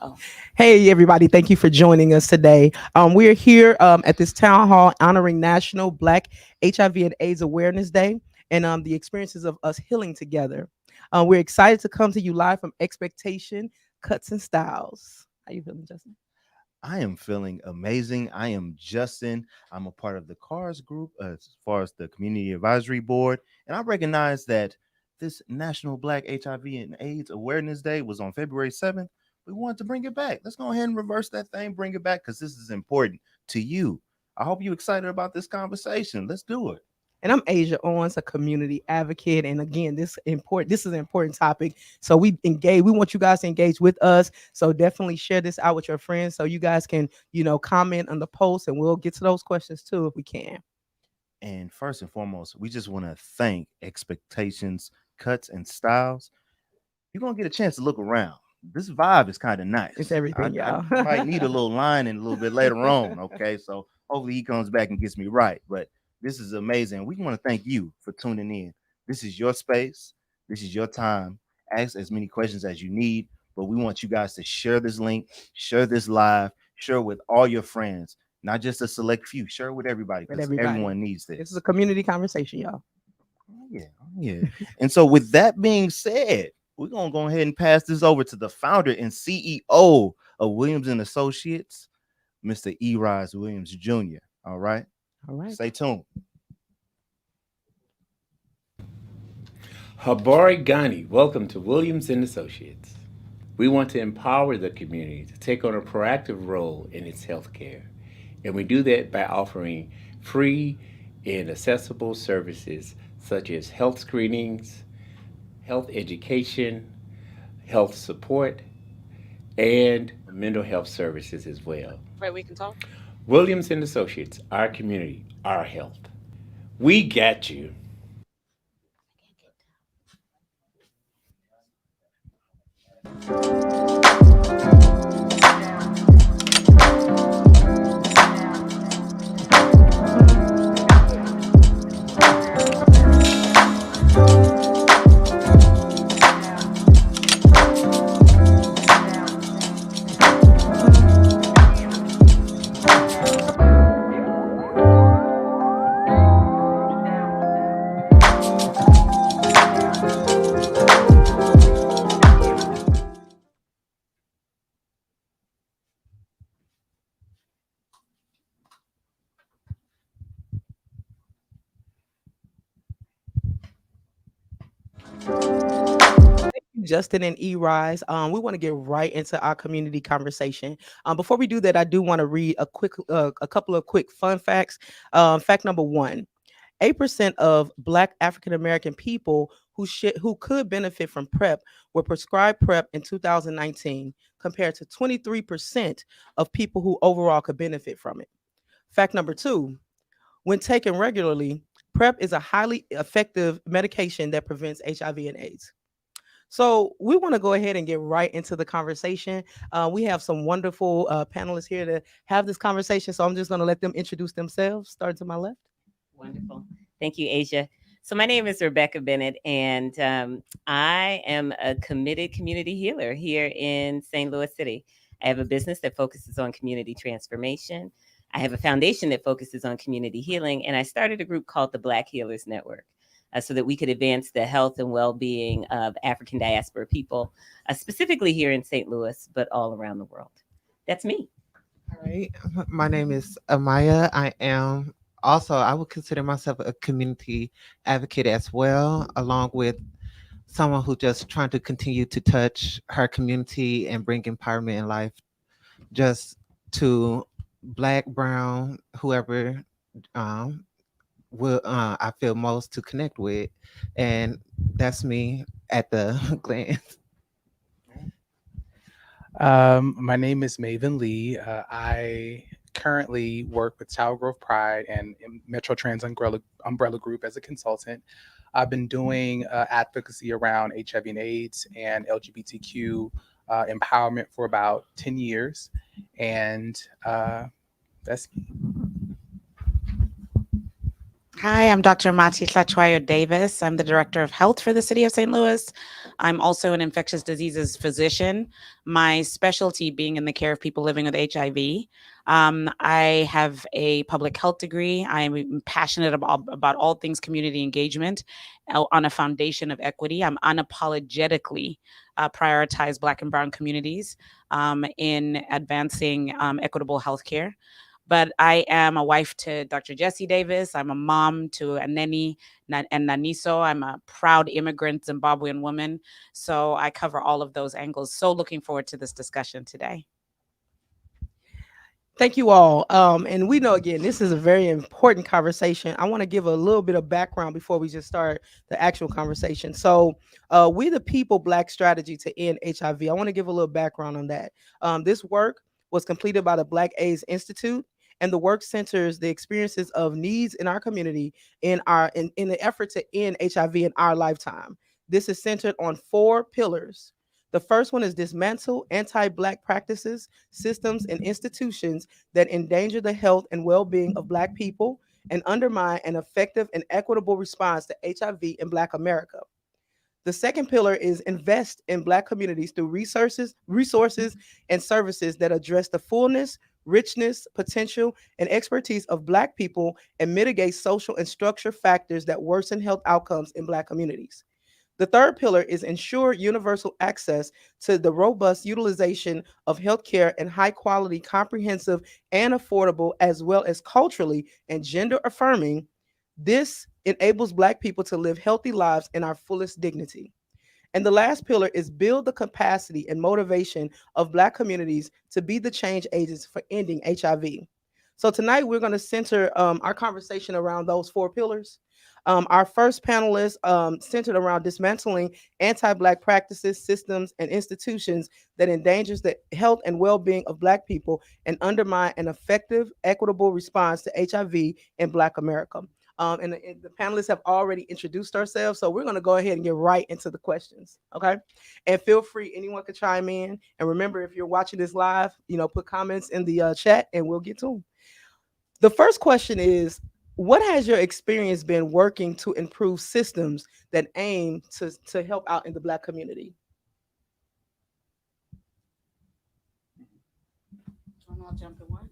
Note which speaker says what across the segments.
Speaker 1: Oh,
Speaker 2: Hey, everybody. Thank you for joining us today. We're here at this town hall honoring National Black HIV and AIDS Awareness Day and the experiences of us healing together. We're excited to come to you live from Expectation, Cuts and Styles. How you feeling, Justin?
Speaker 3: I am feeling amazing. I am Justin. I'm a part of the CARS group as far as the Community Advisory Board. And I recognize that this National Black HIV and AIDS Awareness Day was on February 7th. We wanted to bring it back. Let's go ahead and reverse that thing, bring it back because this is important to you. I hope you're excited about this conversation. Let's do it.
Speaker 2: And I'm Asia Owens, a community advocate. And again, this is an important topic. So we engage, we want you guys to engage with us. So definitely share this out with your friends so you guys can, comment on the post and we'll get to those questions too if we can.
Speaker 3: And first and foremost, we just want to thank Expectations, Cuts, and Styles. You're going to get a chance to look around. This vibe is kind of nice.
Speaker 2: It's everything, y'all.
Speaker 3: I might need a little line in a little bit later on. Okay. So hopefully he comes back and gets me right. But this is amazing. We want to thank you for tuning in. This is your space. This is your time. Ask as many questions as you need. But we want you guys to share this link, share this live, share it with all your friends, not just a select few. Share it with everybody
Speaker 2: With
Speaker 3: because
Speaker 2: everybody.
Speaker 3: everyone needs this.
Speaker 2: This is a community conversation, y'all.
Speaker 3: Yeah, yeah. And so, with that being said, we're gonna go ahead and pass this over to the founder and CEO of Williamson Associates, Mr. E. Rise Williams Jr. All right.
Speaker 2: All right.
Speaker 3: Stay tuned.
Speaker 4: Habari Ghani, welcome to Williamson Associates. We want to empower the community to take on a proactive role in its healthcare, and we do that by offering free and accessible services such as health screenings, health education, health support, and mental health services as well.
Speaker 1: right. We can talk.
Speaker 4: Williamson Associates, our community, our health. We got you.
Speaker 2: Justin and E Rise. We want to get right into our community conversation. Before we do that, I do want to read a couple of quick fun facts. Fact number one: 8% of Black African American people who could benefit from PrEP were prescribed PrEP in 2019, compared to 23% of people who overall could benefit from it. Fact number two: when taken regularly, PrEP is a highly effective medication that prevents HIV and AIDS. So we want to go ahead and get right into the conversation. We have some wonderful panelists here to have this conversation. So I'm just going to let them introduce themselves. Start to my left.
Speaker 1: Wonderful. Thank you, Asia. So my name is Rebecca Bennett, and I am a committed community healer here in St. Louis City. I have a business that focuses on community transformation. I have a foundation that focuses on community healing, and I started a group called the Black Healers Network so that we could advance the health and well-being of African diaspora people, specifically here in St. Louis, but all around the world. That's me.
Speaker 5: All right. My name is Amaya. I would consider myself a community advocate as well, along with someone who just trying to continue to touch her community and bring empowerment in life just to Black, brown, whoever I feel most to connect with. And that's me at the glance.
Speaker 6: My name is Maven Lee. I currently work with Tower Grove Pride and Metro Trans Umbrella Group as a consultant. I've been doing advocacy around HIV and AIDS and LGBTQ empowerment for about 10 years. And that's me.
Speaker 7: Hi, I'm Dr. Mattis Latoya Davis. I'm the Director of Health for the City of St. Louis. I'm also an infectious diseases physician, my specialty being in the care of people living with HIV. I have a public health degree. I'm passionate about all things community engagement on a foundation of equity. I'm unapologetically prioritize Black and Brown communities in advancing equitable healthcare. But I am a wife to Dr. Jesse Davis. I'm a mom to Aneni and Naniso. I'm a proud immigrant Zimbabwean woman. So I cover all of those angles. So looking forward to this discussion today.
Speaker 2: Thank you all. And we know, again, this is a very important conversation. I want to give a little bit of background before we just start the actual conversation. So We the People Black Strategy to End HIV. I want to give a little background on that. This work was completed by the Black AIDS Institute, and the work centers the experiences of needs in our community in the effort to end HIV in our lifetime. This is centered on 4 pillars. The first one is dismantle anti-Black practices, systems, and institutions that endanger the health and well-being of Black people and undermine an effective and equitable response to HIV in Black America. The second pillar is invest in Black communities through resources, and services that address the fullness, richness, potential, and expertise of Black people and mitigate social and structure factors that worsen health outcomes in Black communities. The third pillar is ensure universal access to the robust utilization of healthcare and high quality, comprehensive, and affordable, as well as culturally and gender affirming. This enables Black people to live healthy lives in our fullest dignity. And the last pillar is build the capacity and motivation of Black communities to be the change agents for ending HIV. So tonight we're going to center our conversation around those 4 pillars. Our first panelist centered around dismantling anti-Black practices, systems, and institutions that endangers the health and well-being of Black people and undermine an effective, equitable response to HIV in Black America. And the panelists have already introduced ourselves, so we're going to go ahead and get right into the questions, okay? And feel free, anyone could chime in. And remember, if you're watching this live, put comments in the chat, and we'll get to them. The first question is, what has your experience been working to improve systems that aim to help out in the Black community?
Speaker 7: I'll jump in once.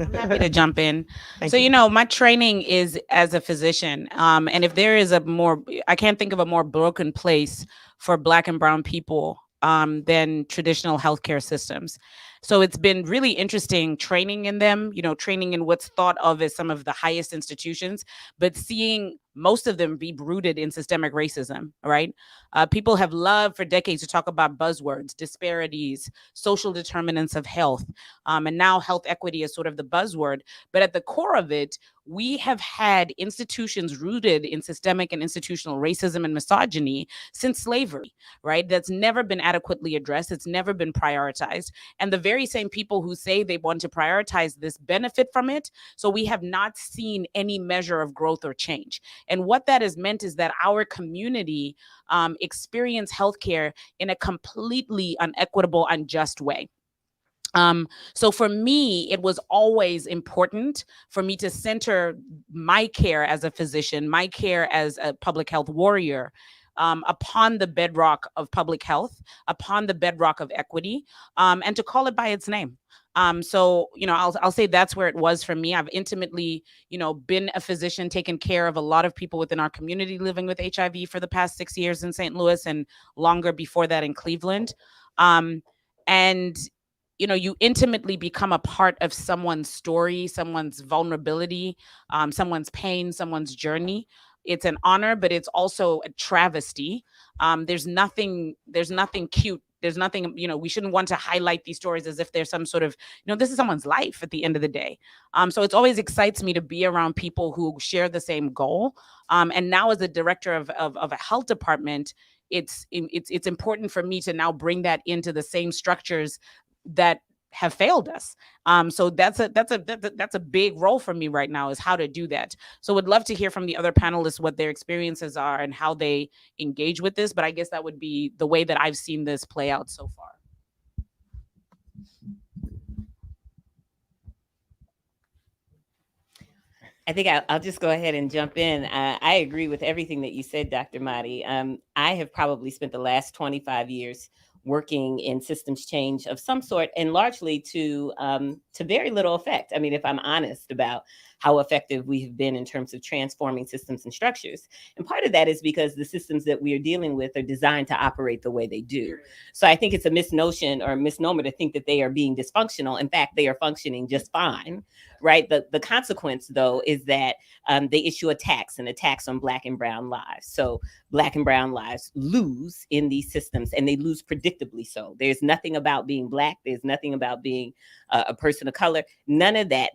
Speaker 7: I'm happy to jump in.
Speaker 2: Thank
Speaker 7: So,
Speaker 2: you.
Speaker 7: my training is as a physician. And if there is I can't think of a more broken place for Black and Brown people than traditional healthcare systems. So it's been really interesting training in them, training in what's thought of as some of the highest institutions, but seeing most of them be rooted in systemic racism, right? People have loved for decades to talk about buzzwords, disparities, social determinants of health. And now health equity is sort of the buzzword. But at the core of it, we have had institutions rooted in systemic and institutional racism and misogyny since slavery, right? That's never been adequately addressed. It's never been prioritized. And the very same people who say they want to prioritize this benefit from it. So we have not seen any measure of growth or change. And what that has meant is that our community experience healthcare in a completely unequitable, unjust way. So for me, it was always important for me to center my care as a physician, my care as a public health warrior, upon the bedrock of public health, upon the bedrock of equity, and to call it by its name. So, I'll say that's where it was for me. I've intimately, been a physician, taken care of a lot of people within our community living with HIV for the past 6 years in St. Louis and longer before that in Cleveland. And you intimately become a part of someone's story, someone's vulnerability, someone's pain, someone's journey. It's an honor, but it's also a travesty. There's nothing cute. There's nothing, we shouldn't want to highlight these stories as if there's some sort of, this is someone's life at the end of the day. So it always excites me to be around people who share the same goal. And now as a director of a health department, it's important for me to now bring that into the same structures that have failed us. So that's a big role for me right now, is how to do that. So would love to hear from the other panelists what their experiences are and how they engage with this. But I guess that would be the way that I've seen this play out so far.
Speaker 1: I think I'll just go ahead and jump in. I agree with everything that you said, Dr. Mahdi. I have probably spent the last 25 years working in systems change of some sort, and largely to very little effect. I mean, if I'm honest about how effective we have been in terms of transforming systems and structures. And part of that is because the systems that we are dealing with are designed to operate the way they do. So I think it's a misnotion or a misnomer to think that they are being dysfunctional. In fact, they are functioning just fine, right? The consequence, though, is that they issue a tax, and a tax on Black and brown lives. So Black and brown lives lose in these systems, and they lose predictably so. There's nothing about being Black. There's nothing about being a person of color. None of that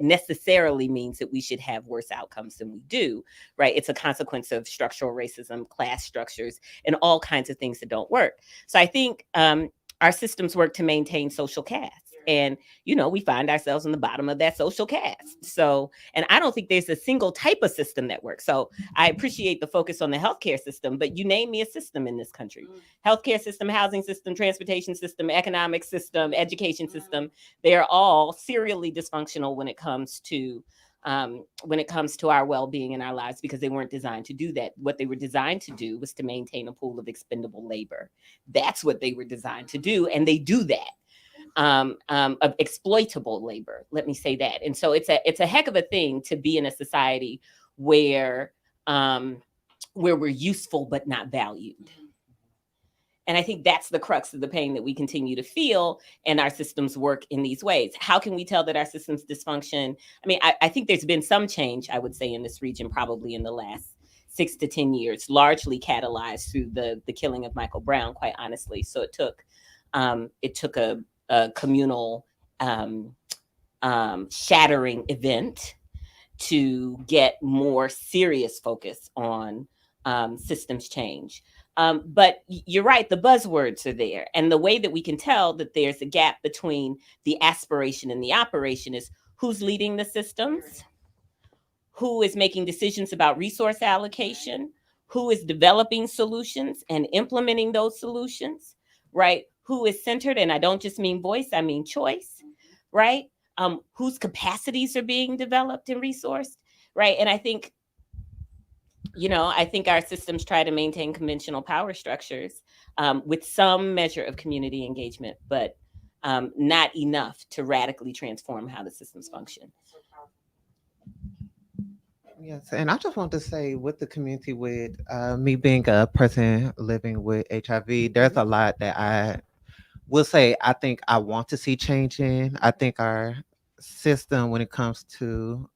Speaker 1: necessarily means that we should have worse outcomes than we do, right? It's a consequence of structural racism, class structures, and all kinds of things that don't work. So I think our systems work to maintain social caste. And, we find ourselves in the bottom of that social caste. So, and I don't think there's a single type of system that works. So I appreciate the focus on the healthcare system, but you name me a system in this country: healthcare system, housing system, transportation system, economic system, education system. They're all serially dysfunctional when it comes to our well-being in our lives, because they weren't designed to do that. What they were designed to do was to maintain a pool of expendable labor. That's what they were designed to do, and they do that. Of exploitable labor, let me say that. And so it's a heck of a thing to be in a society where we're useful but not valued. And I think that's the crux of the pain that we continue to feel, and our systems work in these ways. How can we tell that our systems dysfunction? I mean, I think there's been some change, I would say, in this region, probably in the last 6 to 10 years, largely catalyzed through the killing of Michael Brown, quite honestly. So it took a communal shattering event to get more serious focus on systems change. But you're right, the buzzwords are there. And the way that we can tell that there's a gap between the aspiration and the operation is who's leading the systems, who is making decisions about resource allocation, who is developing solutions and implementing those solutions, right? Who is centered, and I don't just mean voice, I mean choice, right? Whose capacities are being developed and resourced, right? And I think our systems try to maintain conventional power structures with some measure of community engagement, but not enough to radically transform how the systems function.
Speaker 5: Yes, and I just want to say, with the community, with me being a person living with HIV, there's a lot that I will say I think I want to see changing. I think our system, when it comes to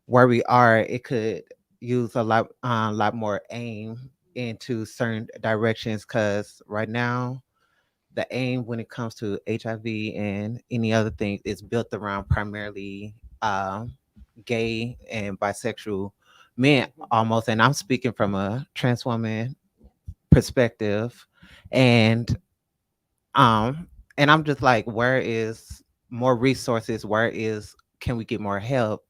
Speaker 5: where we are, it could use a lot more aim into certain directions, because right now the aim when it comes to HIV and any other thing is built around primarily gay and bisexual men almost. And I'm speaking from a trans woman perspective, and I'm just like, where is more resources? Can we get more help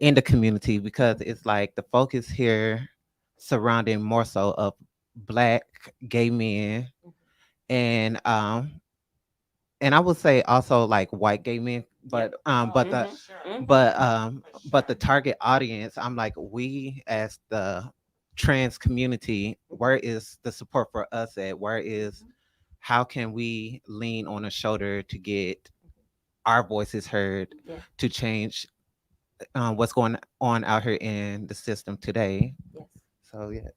Speaker 5: in the community? Because it's like the focus here surrounding more so of Black gay men, and I would say also like white gay men, but the target audience, I'm like, we as the trans community, where is the support for us at? How can we lean on a shoulder to get our voices heard, to change what's going on out here in the system today? So yeah.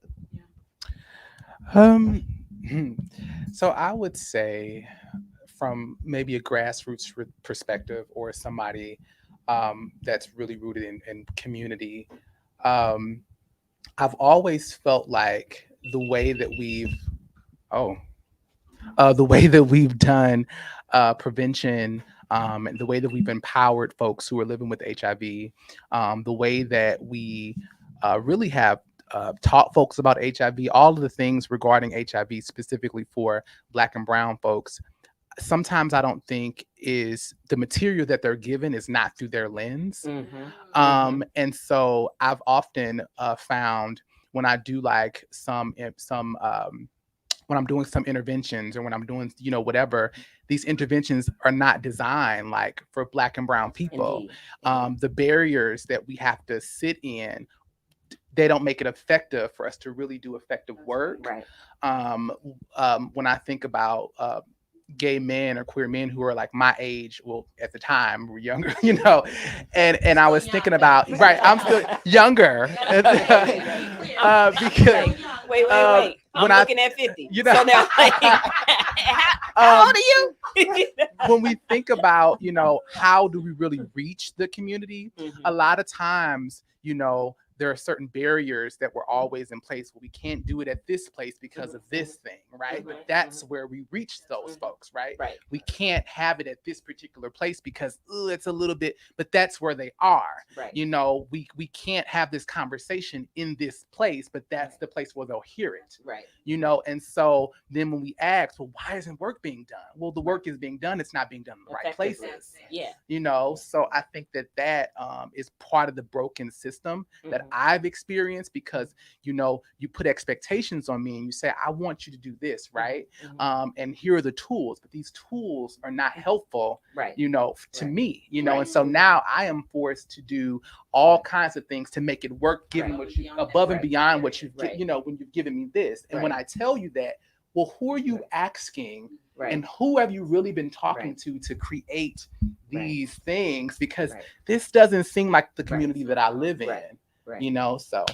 Speaker 6: So I would say, from maybe a grassroots perspective, or somebody that's really rooted in community, I've always felt like the way that we've done prevention, and the way that we've empowered folks who are living with HIV, the way that we really have taught folks about HIV, all of the things regarding HIV specifically for Black and brown folks, sometimes I don't think is the material that they're given is not through their lens. And so I've often found, when I do like some when I'm doing some interventions, or when I'm doing, whatever, these interventions are not designed like for Black and brown people.
Speaker 1: Indeed.
Speaker 6: The barriers that we have to sit in, they don't make it effective for us to really do effective work.
Speaker 1: Right.
Speaker 6: When I think about gay men or queer men who are like my age, well, at the time we're younger, you know, and I was thinking about, right, I'm still younger. Because
Speaker 1: wait.
Speaker 6: when
Speaker 1: I'm looking at 50.
Speaker 6: you know,
Speaker 1: So now, like, how old are you?
Speaker 6: when we think about, you know, how do we really reach the community? A lot of times, you know, there are certain barriers that were always in place. Well, we can't do it at this place because of this thing, right? But that's where we reach those folks, right?
Speaker 1: Right.
Speaker 6: We can't have it at this particular place because it's a little bit, but that's where they are.
Speaker 1: Right.
Speaker 6: You know, we can't have this conversation in this place, but that's the place where they'll hear it.
Speaker 1: Right.
Speaker 6: You know, and so then when we ask, well, why isn't work being done? Well, the work is being done. It's not being done in the right places.
Speaker 1: Yeah.
Speaker 6: You know, so I think that is part of the broken system that I've experienced, because, you know, you put expectations on me and you say, I want you to do this, right? And here are the tools, but these tools are not helpful,
Speaker 1: Right.
Speaker 6: you know, to me, you know, and so now I am forced to do all kinds of things to make it work, given what you above and beyond what you've, you know, when you've given me this. And when I tell you that, well, who are you asking?
Speaker 1: Right.
Speaker 6: And who have you really been talking to create these things? Because this doesn't seem like the community that I live in, you know, so.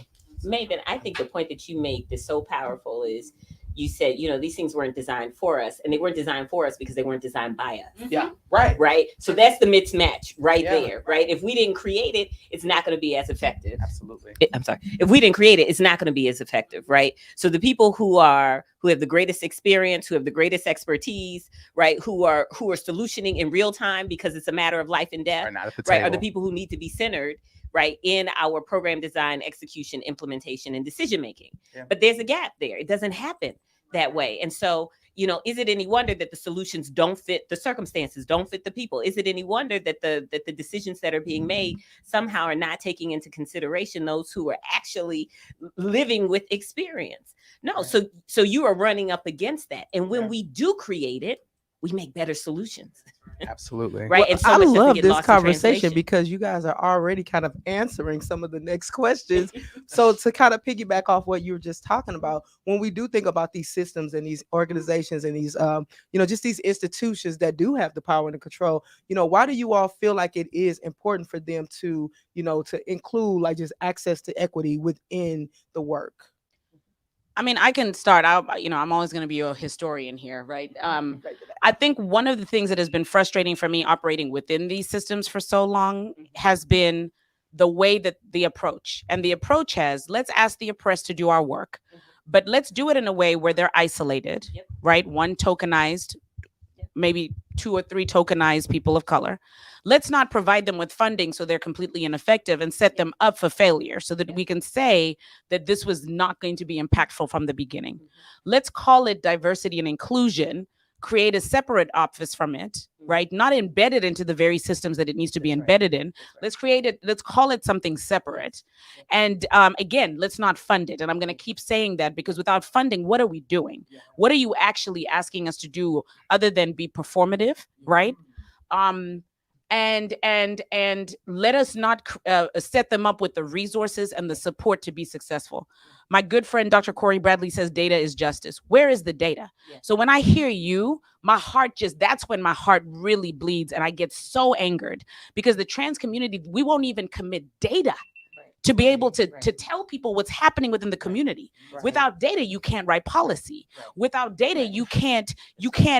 Speaker 1: Maven, I think the point that you make that's so powerful is you said, you know, these things weren't designed for us, and they weren't designed for us because they weren't designed by us.
Speaker 6: Yeah, right.
Speaker 1: Right. So that's the mismatch right there, right? If we didn't create it, it's not going to be as effective.
Speaker 6: Absolutely.
Speaker 1: I'm sorry. If we didn't create it, it's not going to be as effective, right? So the people who have the greatest experience, who have the greatest expertise, right, who are solutioning in real time because it's a matter of life and death, right, are the people who need to be centered, right, in our program design, execution, implementation, and decision making. But there's a gap there. It doesn't happen that way. And so, you know, is it any wonder that the solutions don't fit the circumstances, don't fit the people? Is it any wonder that the decisions that are being made somehow are not taking into consideration those who are actually living with experience? No. So you are running up against that. And when we do create it, we make better solutions.
Speaker 6: Absolutely.
Speaker 1: Right.
Speaker 2: Well,
Speaker 1: and so
Speaker 2: I
Speaker 1: much doesn't
Speaker 2: love
Speaker 1: get
Speaker 2: this
Speaker 1: lost in
Speaker 2: conversation
Speaker 1: translation.
Speaker 2: because you guys are already kind of answering some of the next questions. So to kind of piggyback off what you were just talking about, when we do think about these systems and these organizations and these, you know, just these institutions that do have the power and the control, you know, why do you all feel like it is important for them to, you know, to include like just access to equity within the work?
Speaker 7: I mean, I can start out, you know, I'm always going to be a historian here, right? I think one of the things that has been frustrating for me operating within these systems for so long has been the way that the approach has, let's ask the oppressed to do our work, but let's do it in a way where they're isolated, right? One tokenized, maybe 2 or 3 tokenized people of color. Let's not provide them with funding so they're completely ineffective and set them up for failure so that we can say that this was not going to be impactful from the beginning. Let's call it diversity and inclusion, create a separate office from it, right? Not embedded into the very systems that it needs to be embedded in. Let's create it, let's call it something separate. And again, let's not fund it. And I'm going to keep saying that because without funding, what are we doing? What are you actually asking us to do other than be performative, right? And let us not set them up with the resources and the support to be successful. My good friend, Dr. Corey Bradley, says data is justice. Where is the data? So when I hear you, my heart that's when my heart really bleeds and I get so angered because the trans community, we won't even commit data to be able to tell people what's happening within the community. Without data, you can't write policy. Without data, you can't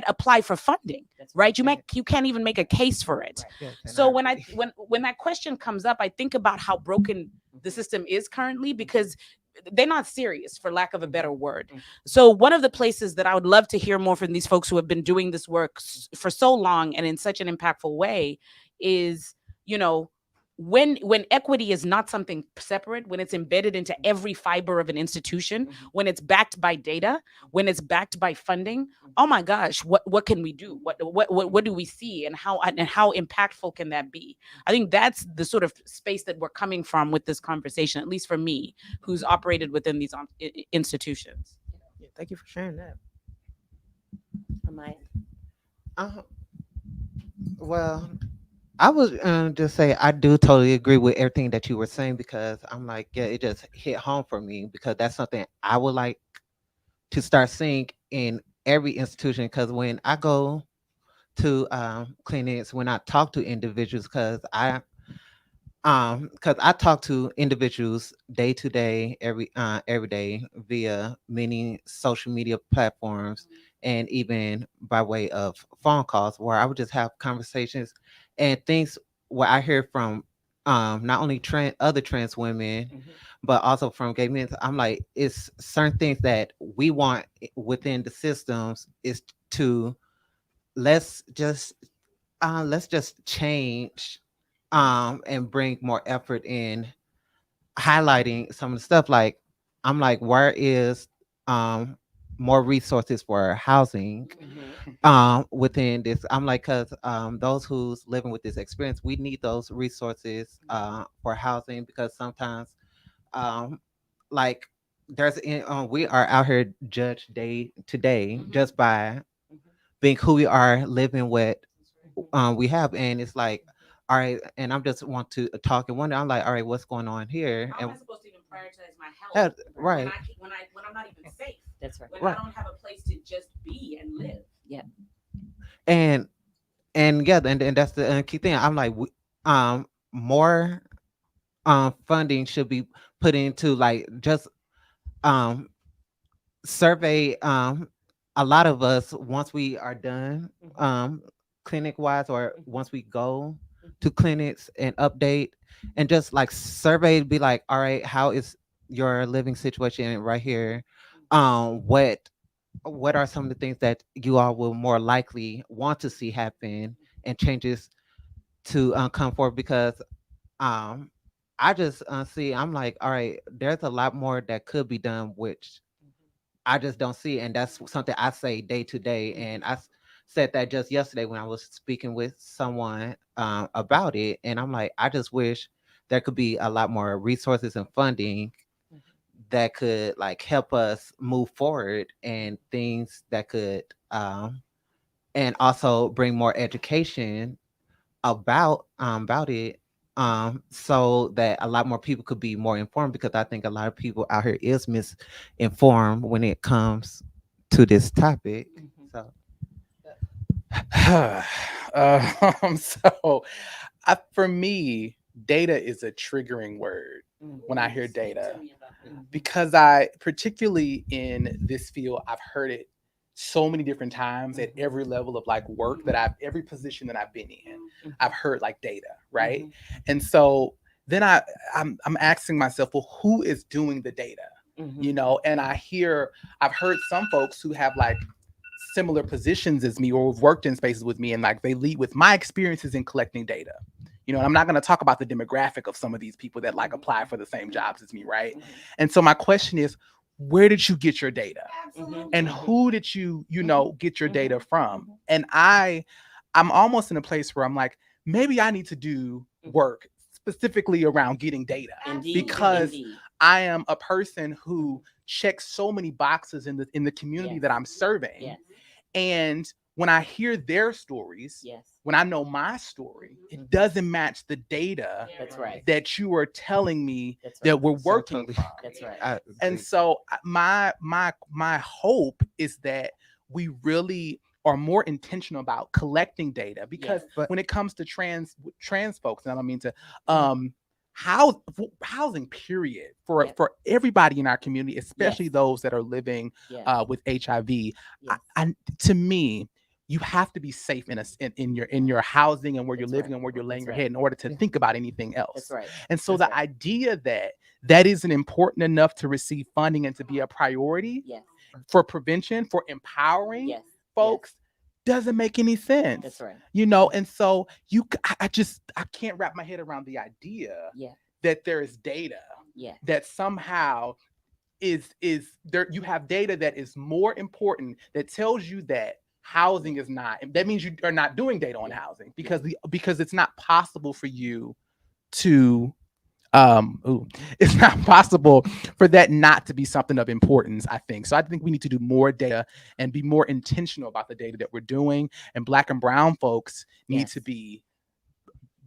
Speaker 7: apply for funding, right? You can't even make a case for it. So when that question comes up, I think about how broken the system is currently because they're not serious, for lack of a better word. So one of the places that I would love to hear more from these folks who have been doing this work for so long and in such an impactful way is, you know, when equity is not something separate, when it's embedded into every fiber of an institution, when it's backed by data, when it's backed by funding, oh my gosh, what can we do? What do we see, and how impactful can that be? I think that's the sort of space that we're coming from with this conversation, at least for me, who's operated within these institutions.
Speaker 2: Yeah, thank you for sharing that.
Speaker 1: Amaya.
Speaker 5: Uh, well, I would just say I do totally agree with everything that you were saying because I'm like, yeah, it just hit home for me because that's something I would like to start seeing in every institution. Because when I go to clinics, when I talk to individuals, because I talk to individuals day to day, every day via many social media platforms, and even by way of phone calls, where I would just have conversations and things where I hear from not only other trans women, but also from gay men. I'm like, it's certain things that we want within the systems is to let's just let's just change and bring more effort in highlighting some of the stuff. Like I'm like, where is more resources for housing within this? I'm like, because those who's living with this experience, we need those resources for housing because sometimes um like we are out here judged day to day just by being who we are, living with we have, and it's like, all right, and I'm just want to talk and wonder. I'm like, all right, what's going on here?
Speaker 7: How am
Speaker 5: And
Speaker 7: I supposed to even prioritize my
Speaker 5: health,
Speaker 7: health
Speaker 5: right,
Speaker 7: when I'm not even safe?
Speaker 1: That's right.
Speaker 7: When
Speaker 5: right,
Speaker 7: I don't have a place to just be and live.
Speaker 1: Yeah.
Speaker 5: and yeah, and that's the key thing. I'm like, more funding should be put into like just um survey a lot of us once we are done clinic wise or once we go to clinics and update and just like survey be like, all right, how is your living situation right here, what are some of the things that you all will more likely want to see happen and changes to come forward because um I just see, I'm like, all right, there's a lot more that could be done, which I just don't see it. And that's something I say day to day. And said that just yesterday when I was speaking with someone about it. And I'm like, I just wish there could be a lot more resources and funding that could like help us move forward and things that could and also bring more education about it, so that a lot more people could be more informed because I think a lot of people out here is misinformed when it comes to this topic. So
Speaker 6: So for me, data is a triggering word when I hear data because I, particularly in this field, I've heard it so many different times at every level of like work that every position that I've been in, I've heard like data, right? And so then I'm asking myself, well, who is doing the data? You know, and I've heard some folks who have like similar positions as me or have worked in spaces with me and like they lead with my experiences in collecting data. You know, and I'm not going to talk about the demographic of some of these people that like apply for the same jobs as me, right? And so my question is, where did you get your data? And who did you get your data from? And I'm almost in a place where I'm like, maybe I need to do work specifically around getting data. Because I am a person who checks so many boxes in the community that I'm serving. And when I hear their stories, when I know my story, it doesn't match the data that you are telling me that we're working from. And so my hope is that we really are more intentional about collecting data because when it comes to trans folks, and I don't mean to housing period for everybody in our community, especially those that are living with HIV. To me, you have to be safe in your housing and where you're living and where you're laying your head in order to think about anything else. And so the idea that isn't important enough to receive funding and to be a priority for prevention, for empowering folks, doesn't make any sense.
Speaker 1: That's right.
Speaker 6: You know, and so I can't wrap my head around the idea that there is data that somehow is there. You have data that is more important that tells you that housing is not. That means you are not doing data on housing because it's not possible for you to it's not possible for that not to be something of importance, I think. So I think we need to do more data and be more intentional about the data that we're doing. And Black and brown folks need to be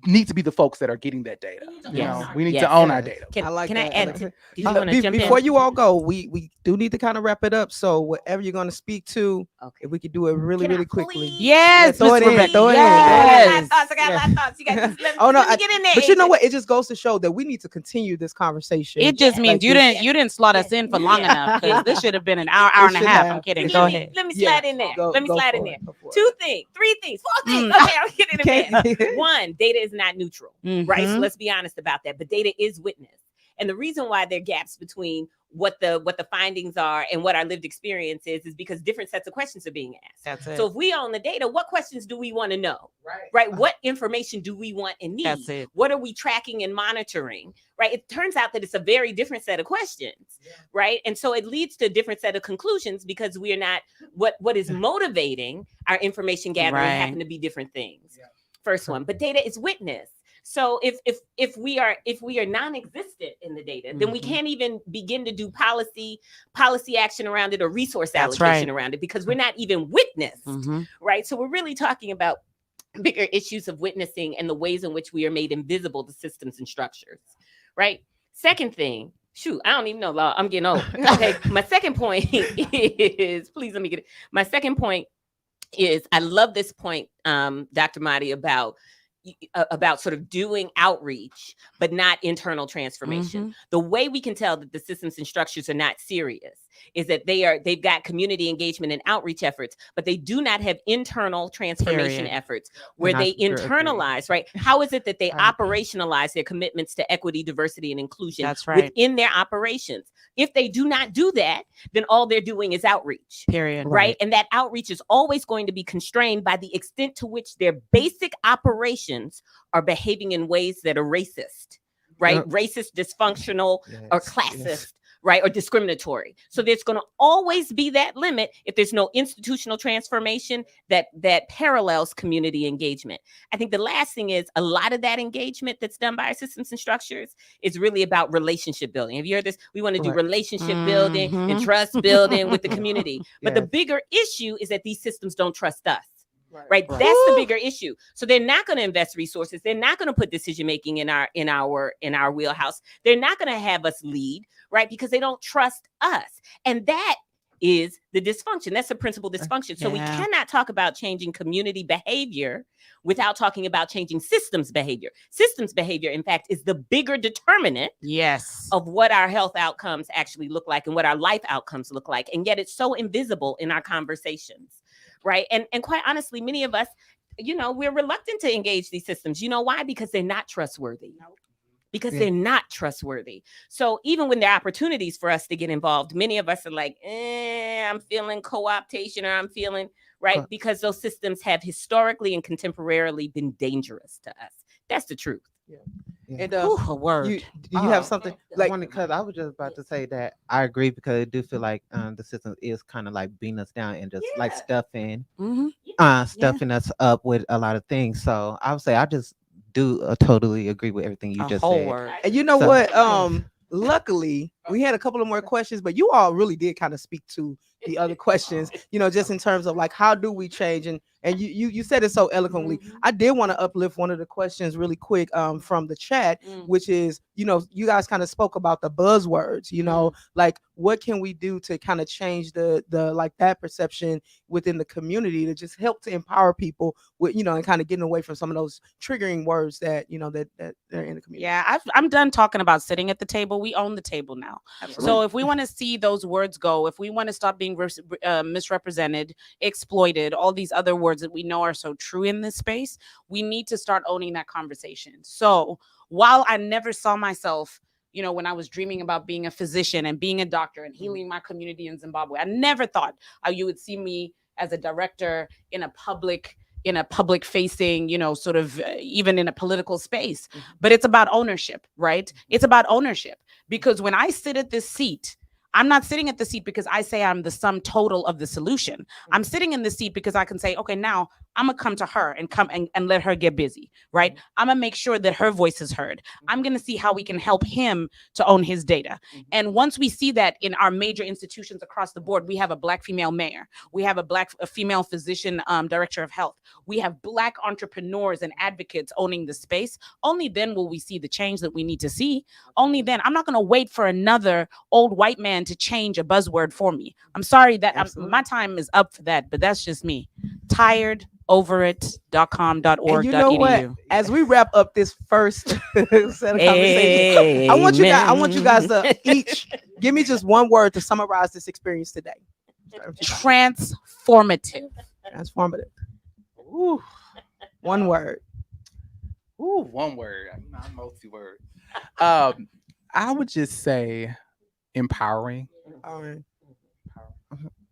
Speaker 6: the folks that are getting that data. You know, we need to own our data.
Speaker 1: Can
Speaker 2: I like
Speaker 1: I
Speaker 2: that.
Speaker 1: add?
Speaker 2: Did
Speaker 1: Did you want to jump
Speaker 2: before
Speaker 1: in?
Speaker 2: you all go, we do need to kind of wrap it up. So whatever you're going to speak to, if we could do it really, really quickly.
Speaker 7: Yes,
Speaker 2: throw it
Speaker 7: Miss
Speaker 2: in.
Speaker 7: Rebecca.
Speaker 2: Throw it in.
Speaker 7: Yes.
Speaker 1: I got a lot of thoughts. You guys,
Speaker 2: Oh no!
Speaker 1: let me get in there.
Speaker 2: But you know
Speaker 1: AJ.
Speaker 2: what? It just goes to show that we need to continue this conversation.
Speaker 7: It just means
Speaker 2: Like
Speaker 7: you
Speaker 2: this-
Speaker 7: didn't slot us in for long enough, because this should have been an hour and a
Speaker 2: should
Speaker 7: half.
Speaker 2: have.
Speaker 7: I'm kidding.
Speaker 2: It
Speaker 7: Go
Speaker 2: should.
Speaker 7: ahead.
Speaker 1: Let me
Speaker 2: Yeah.
Speaker 1: slide in there. Let me
Speaker 2: Go
Speaker 1: slide
Speaker 2: for
Speaker 1: in
Speaker 2: it.
Speaker 1: there.
Speaker 2: Go for it.
Speaker 1: 2 things, 3 things, 4 things.
Speaker 7: Mm.
Speaker 1: Okay, I'll get in there.
Speaker 2: Okay.
Speaker 1: One, data is not neutral, right? So
Speaker 7: Mhm.
Speaker 1: let's be honest about that. But data is witness. And the reason why there are gaps between what the findings are and what our lived experience is because different sets of questions are being asked.
Speaker 7: That's it.
Speaker 1: So if we own the data, what questions do we want to know? Right? What information do we want and need?
Speaker 7: That's it.
Speaker 1: What are we tracking and monitoring? Right? It turns out that it's a very different set of questions, right? And so it leads to a different set of conclusions because we are not what is motivating our information gathering
Speaker 7: Right.
Speaker 1: happen to be different things. First one, but data is witness. So if we are non-existent in the data, then we can't even begin to do policy action around it or resource
Speaker 7: That's
Speaker 1: allocation
Speaker 7: right.
Speaker 1: around it because we're not even witnessed,
Speaker 7: Mhm.
Speaker 1: right? So we're really talking about bigger issues of witnessing and the ways in which we are made invisible to systems and structures, right? Second thing, shoot, I don't even know, Law. I'm getting old. Okay, my second point is, please let me get it. My second point is, I love this point, Dr. Mahdi, about sort of doing outreach, but not internal transformation. The way we can tell that the systems and structures are not serious is that they've got community engagement and outreach efforts, but they do not have internal transformation
Speaker 7: Period.
Speaker 1: efforts where
Speaker 5: And I
Speaker 1: they
Speaker 5: sure agree.
Speaker 1: internalize, right? How is it that they
Speaker 5: I agree.
Speaker 1: operationalize their commitments to equity, diversity, and inclusion
Speaker 7: That's right.
Speaker 1: within their operations? If they do not do that, then all they're doing is outreach.
Speaker 7: Period.
Speaker 1: Right. And that outreach is always going to be constrained by the extent to which their basic operations are behaving in ways that are racist, right?
Speaker 5: Yep.
Speaker 1: Racist, dysfunctional, or
Speaker 5: Yes,
Speaker 1: classist,
Speaker 5: yes.
Speaker 1: right? Or discriminatory. So there's going to always be that limit if there's no institutional transformation that parallels community engagement. I think the last thing is a lot of that engagement that's done by our systems and structures is really about relationship building. Have you heard this? We want to do
Speaker 5: Right.
Speaker 1: relationship building and
Speaker 7: Mhm.
Speaker 1: trust building with the community. But the
Speaker 5: Yes.
Speaker 1: bigger issue is that these systems don't trust us. Right.
Speaker 5: Right.
Speaker 1: That's the bigger issue. So they're not going to invest resources. They're not going to put decision making in our wheelhouse. They're not going to have us lead, right? Because they don't trust us. And that is the dysfunction. That's the principal dysfunction. So we
Speaker 7: Yeah.
Speaker 1: cannot talk about changing community behavior without talking about changing systems behavior. Systems behavior, in fact, is the bigger determinant
Speaker 7: Yes.
Speaker 1: of what our health outcomes actually look like and what our life outcomes look like. And yet it's so invisible in our conversations, right? And quite honestly, many of us, we're reluctant to engage these systems. You know why? Because they're not trustworthy. Because
Speaker 5: Yeah.
Speaker 1: they're not trustworthy. So even when there are opportunities for us to get involved, many of us are like, I'm feeling co-optation, or I'm feeling, right?
Speaker 5: Right.
Speaker 1: Because those systems have historically and contemporarily been dangerous to us. That's the truth.
Speaker 5: Yeah.
Speaker 2: And
Speaker 7: Ooh, a word.
Speaker 2: do you have something like?
Speaker 5: Because I was just about to say that I agree, because I do feel like the system is kind of like beating us down and just like stuffing
Speaker 7: Mhm.
Speaker 5: stuffing us up with a lot of things. So I would say I just do totally agree with everything you
Speaker 7: A
Speaker 5: just
Speaker 7: whole
Speaker 5: said.
Speaker 7: word.
Speaker 2: And you know
Speaker 5: So-
Speaker 2: what? Luckily, we had a couple of more questions, but you all really did kind of speak to the other questions, just in terms of like, how do we change? And you said it so eloquently. I did want to uplift one of the questions really quick from the chat, which is, you guys kind of spoke about the buzzwords, like what can we do to kind of change the like that perception within the community to just help to empower people with, and kind of getting away from some of those triggering words that, that they're in the community.
Speaker 7: Yeah, I'm done talking about sitting at the table. We own the table now. So if we want to see those words go, if we want to stop being misrepresented, exploited, all these other words that we know are so true in this space, we need to start owning that conversation. So while I never saw myself, when I was dreaming about being a physician and being a doctor and healing my community in Zimbabwe, I never thought you would see me as a director in a public facing, sort of even in a political space. But it's about ownership, right? It's about ownership, because when I sit at this seat, I'm not sitting at the seat because I say I'm the sum total of the solution. I'm sitting in the seat because I can say, okay, now I'm gonna come to her and and let her get busy, right? I'm gonna make sure that her voice is heard. I'm gonna see how we can help him to own his data. And once we see that in our major institutions across the board, we have a Black female mayor, we have a female physician director of health, we have Black entrepreneurs and advocates owning the space. Only then will we see the change that we need to see. Only then. I'm not going to wait for another old white man to change a buzzword for me. I'm sorry that my time is up for that, but that's just me. Tired, over it.com.org.edu.
Speaker 2: And you know what? As we wrap up this first set of conversation, I want you guys to each give me just one word to summarize this experience today.
Speaker 7: Transformative.
Speaker 2: Transformative. Ooh, one word.
Speaker 6: Ooh, one word. I'm not multi-word. I would just say empowering.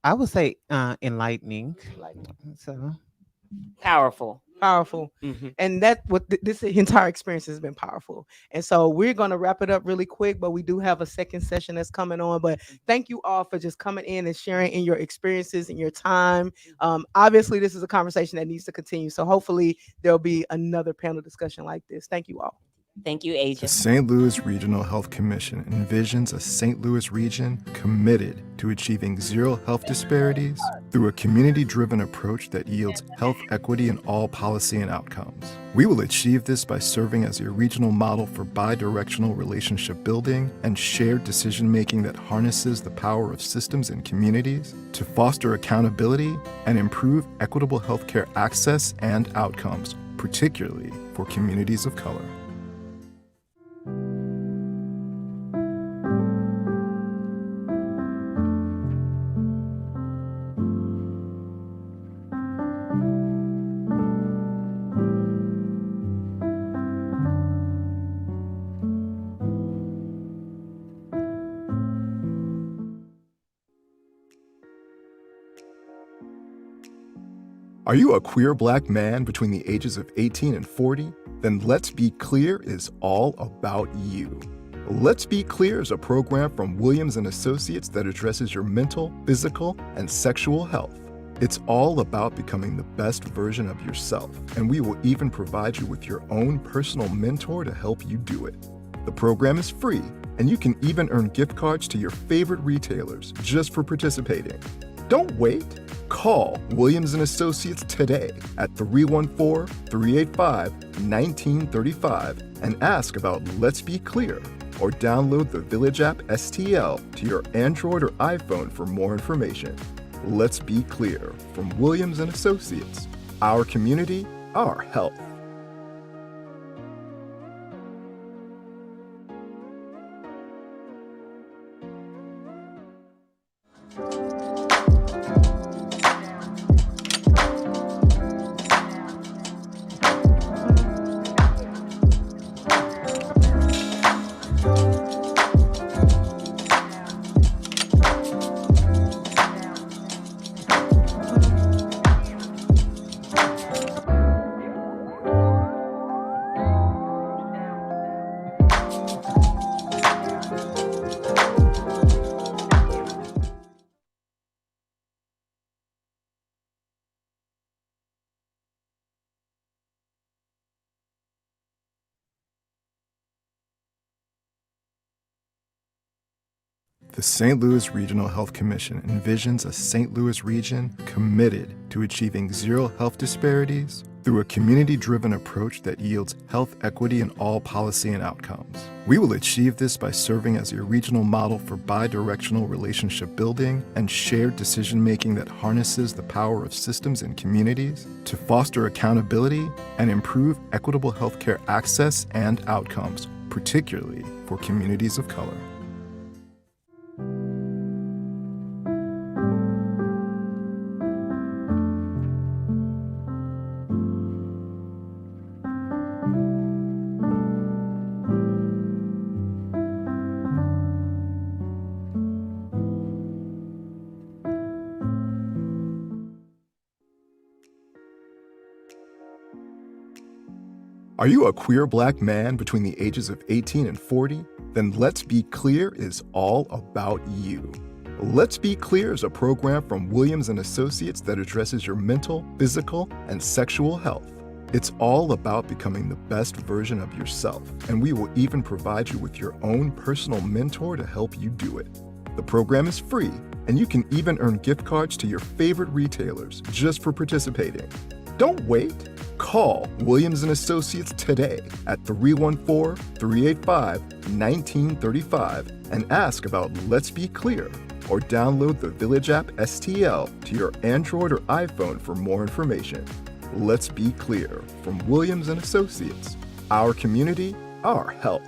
Speaker 5: I would say enlightening. So
Speaker 1: Powerful.
Speaker 2: And that this entire experience has been powerful. And so we're going to wrap it up really quick, but we do have a second session that's coming on. But thank you all for just coming in and sharing in your experiences and your time. Obviously this is a conversation that needs to continue, so hopefully there'll be another panel discussion like this. Thank you all.
Speaker 1: Thank you, Asia.
Speaker 8: The St. Louis Regional Health Commission envisions a St. Louis region committed to achieving zero health disparities through a community-driven approach that yields health equity in all policy and outcomes. We will achieve this by serving as a regional model for bi-directional relationship building and shared decision-making that harnesses the power of systems and communities to foster accountability and improve equitable healthcare access and outcomes, particularly for communities of color. Are you a queer Black man between the ages of 18 and 40? Then Let's Be Clear is all about you. Let's Be Clear is a program from Williamson Associates that addresses your mental, physical, and sexual health. It's all about becoming the best version of yourself, and we will even provide you with your own personal mentor to help you do it. The program is free, and you can even earn gift cards to your favorite retailers just for participating. Don't wait. Call Williamson Associates today at 314-385-1935 and ask about Let's Be Clear, or download the Village app STL to your Android or iPhone for more information. Let's Be Clear from Williamson Associates. Our community, our health. The St. Louis Regional Health Commission envisions a St. Louis region committed to achieving zero health disparities through a community-driven approach that yields health equity in all policy and outcomes. We will achieve this by serving as a regional model for bi-directional relationship building and shared decision-making that harnesses the power of systems and communities to foster accountability and improve equitable healthcare access and outcomes, particularly for communities of color. Are you a queer Black man between the ages of 18 and 40? Then Let's Be Clear is all about you. Let's Be Clear is a program from Williamson Associates that addresses your mental, physical, and sexual health. It's all about becoming the best version of yourself, and we will even provide you with your own personal mentor to help you do it. The program is free, and you can even earn gift cards to your favorite retailers just for participating. Don't wait. Call Williamson Associates today at 314-385-1935 and ask about Let's Be Clear, or download the Village app STL to your Android or iPhone for more information. Let's Be Clear from Williamson Associates. Our community, our health.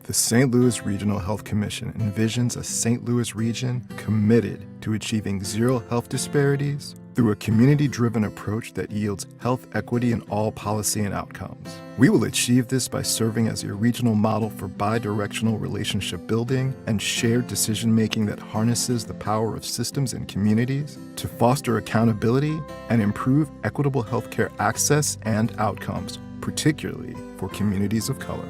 Speaker 8: The St. Louis Regional Health Commission envisions a St. Louis region committed to achieving zero health disparities through a community-driven approach that yields health equity in all policy and outcomes. We will achieve this by serving as a regional model for bi-directional relationship building and shared decision-making that harnesses the power of systems and communities to foster accountability and improve equitable healthcare access and outcomes, particularly for communities of color.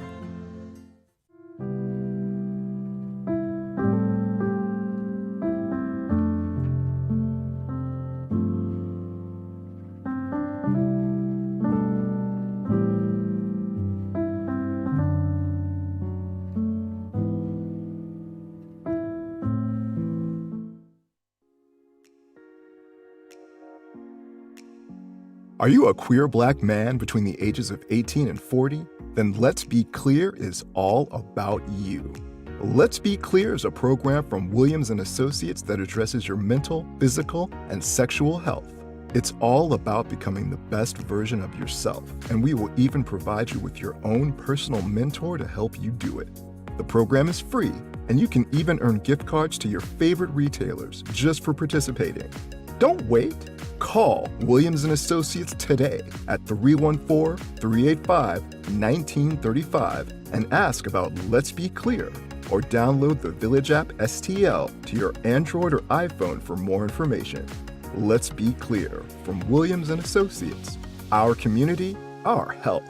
Speaker 8: Are you a queer Black man between the ages of 18 and 40? Then Let's Be Clear is all about you. Let's Be Clear is a program from Williamson Associates that addresses your mental, physical, and sexual health. It's all about becoming the best version of yourself, and we will even provide you with your own personal mentor to help you do it. The program is free, and you can even earn gift cards to your favorite retailers just for participating. Don't wait. Call Williamson Associates today at 314-385-1935 and ask about Let's Be Clear, or download the Village app STL to your Android or iPhone for more information. Let's Be Clear from Williamson Associates. Our community, our health.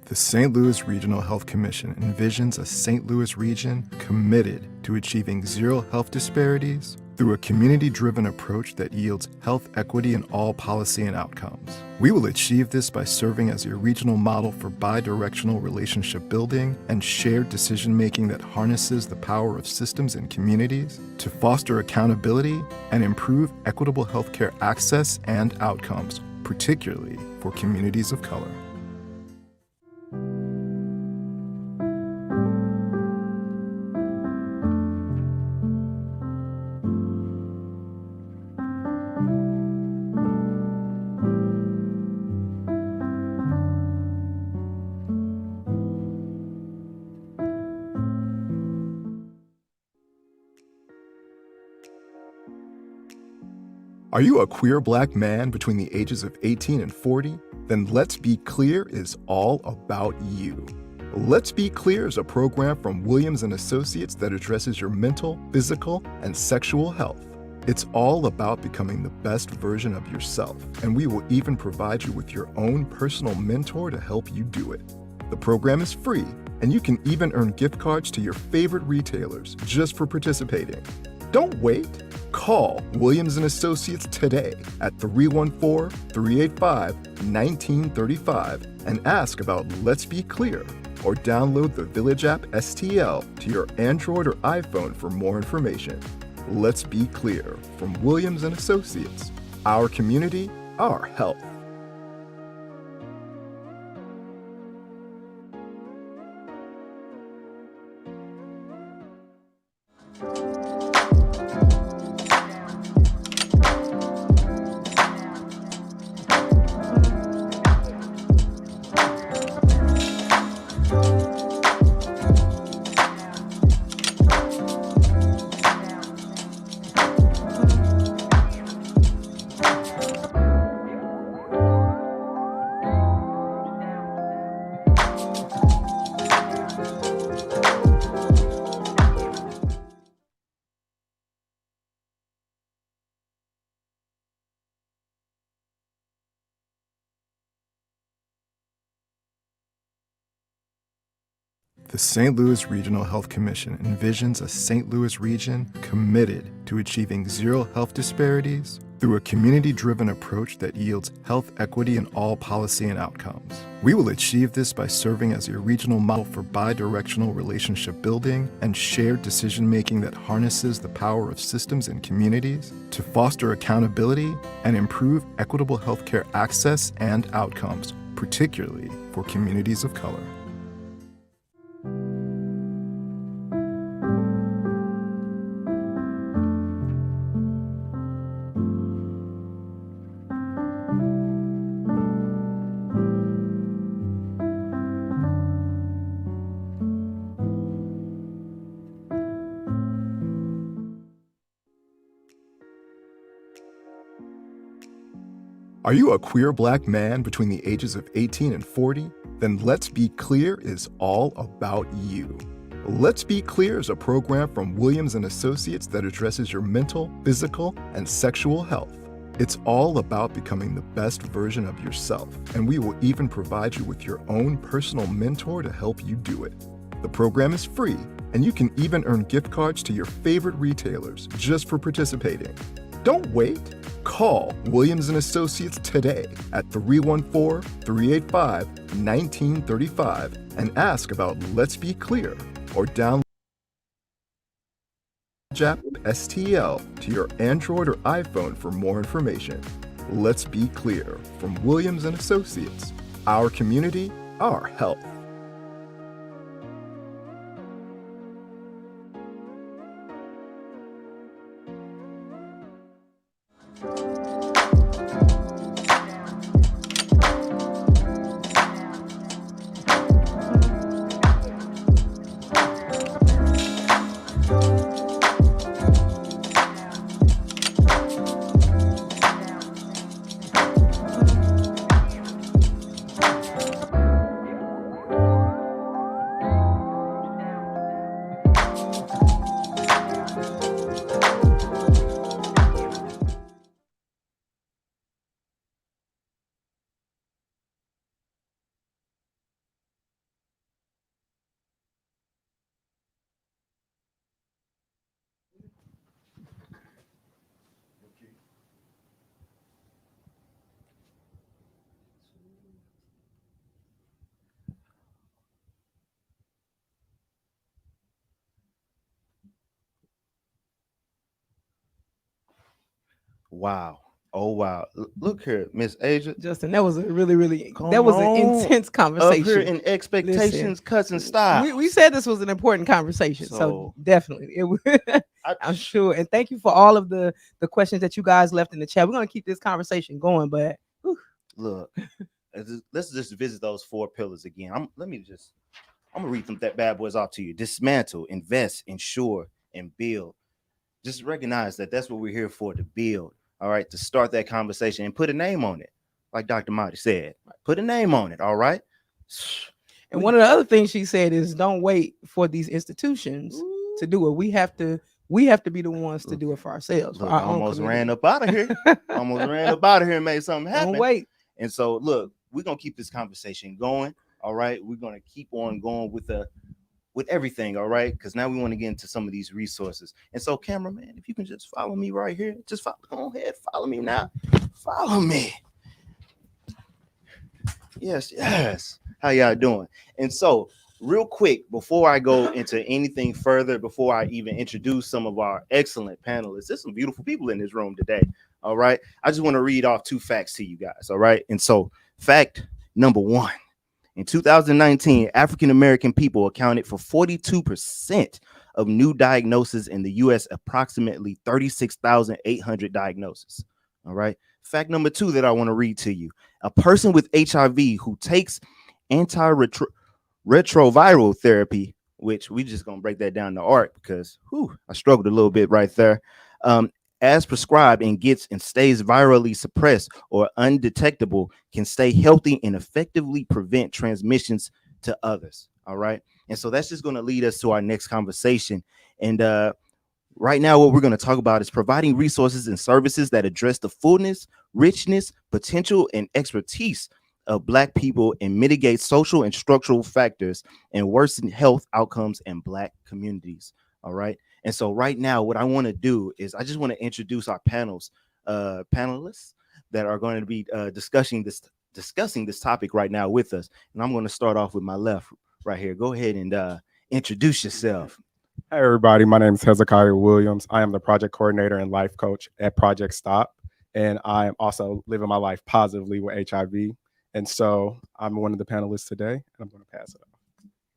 Speaker 8: The St. Louis Regional Health Commission envisions a St. Louis region committed to achieving zero health disparities through a community-driven approach that yields health equity in all policy and outcomes. We will achieve this by serving as a regional model for bi-directional relationship building and shared decision-making that harnesses the power of systems and communities to foster accountability and improve equitable healthcare access and outcomes, particularly for communities of color. Are you a queer Black man between the ages of 18 and 40? Then Let's Be Clear is all about you. Let's Be Clear is a program from Williamson Associates that addresses your mental, physical, and sexual health. It's all about becoming the best version of yourself, and we will even provide you with your own personal mentor to help you do it. The program is free, and you can even earn gift cards to your favorite retailers just for participating. Don't wait. Call Williamson Associates today at 314-385-1935 and ask about Let's Be Clear, or download the Village app STL to your Android or iPhone for more information. Let's Be Clear from Williamson Associates. Our community, our health. The St. Louis Regional Health Commission envisions a St. Louis region committed to achieving zero health disparities through a community-driven approach that yields health equity in all policy and outcomes. We will achieve this by serving as a regional model for bi-directional relationship building and shared decision-making that harnesses the power of systems and communities to foster accountability and improve equitable healthcare access and outcomes, particularly for communities of color. Are you a queer Black man between the ages of 18 and 40? Then Let's Be Clear is all about you. Let's Be Clear is a program from Williamson Associates that addresses your mental, physical, and sexual health. It's all about becoming the best version of yourself, and we will even provide you with your own personal mentor to help you do it. The program is free, and you can even earn gift cards to your favorite retailers just for participating. Don't wait. Call Williamson Associates today at 314-385-1935 and ask about Let's Be Clear, or download the app STL to your Android or iPhone for more information. Let's Be Clear from Williamson Associates. Our community, our health.
Speaker 3: Wow. Oh wow. Look here, Miss Asia.
Speaker 2: Justin, that was a really
Speaker 3: Come
Speaker 2: that was an
Speaker 3: on.
Speaker 2: intense
Speaker 3: Up here
Speaker 2: conversation.
Speaker 3: in expectations,
Speaker 2: Listen,
Speaker 3: cuts and styles.
Speaker 2: we said this was an important conversation, so
Speaker 3: So-
Speaker 2: definitely it was. I'm sure, and thank you for all of the questions that you guys left in the chat. We're gonna keep this conversation going, but whew.
Speaker 3: Look, let's just visit those 4 pillars again. I'm gonna read them that bad boys off to you. Dismantle, invest, ensure, and build. Just recognize that that's what we're here for, to build. All right, to start that conversation and put a name on it, like Dr. Mattis said. Put a name on it. All right.
Speaker 2: And one of the other things she said is don't wait for these institutions to do it. We have to be the ones to do it for ourselves.
Speaker 3: Look,
Speaker 2: For our
Speaker 3: I
Speaker 2: own
Speaker 3: almost
Speaker 2: community.
Speaker 3: ran up out of here. Almost ran up out of here and made something happen.
Speaker 2: Don't wait.
Speaker 3: And so, look, we're gonna keep this conversation going. All right, we're gonna keep on going with everything. All right, because now we want to get into some of these resources. And so, cameraman, if you can just follow me right here, just follow. Go ahead, follow me now. Follow me. Yes. How y'all doing? And so, real quick, before I go into anything further, before I even introduce some of our excellent panelists, there's some beautiful people in this room today. All right. I just want to read off 2 facts to you guys. All right. And so, fact number 1, in 2019, African American people accounted for 42% of new diagnoses in the US, approximately 36,800 diagnoses. All right. Fact number 2 that I want to read to you: a person with HIV who takes antiretroviral therapy, which we just gonna break that down to art because I struggled a little bit right there, as prescribed, and gets and stays virally suppressed or undetectable, can stay healthy and effectively prevent transmissions to others. All right. And so that's just going to lead us to our next conversation. And right now, what we're going to talk about is providing resources and services that address the fullness, richness, potential, and expertise of Black people and mitigate social and structural factors and worsen health outcomes in Black communities. All right. And so right now, what I want to do is I just want to introduce our panelists that are going to be discussing this topic right now with us. And I'm going to start off with my left right here. Go ahead and introduce yourself.
Speaker 9: Hi, everybody. My name is Hezekiah Williams. I am the project coordinator and life coach at Project Stop. And I am also living my life positively with HIV. And so I'm one of the panelists today, and I'm going to pass it off.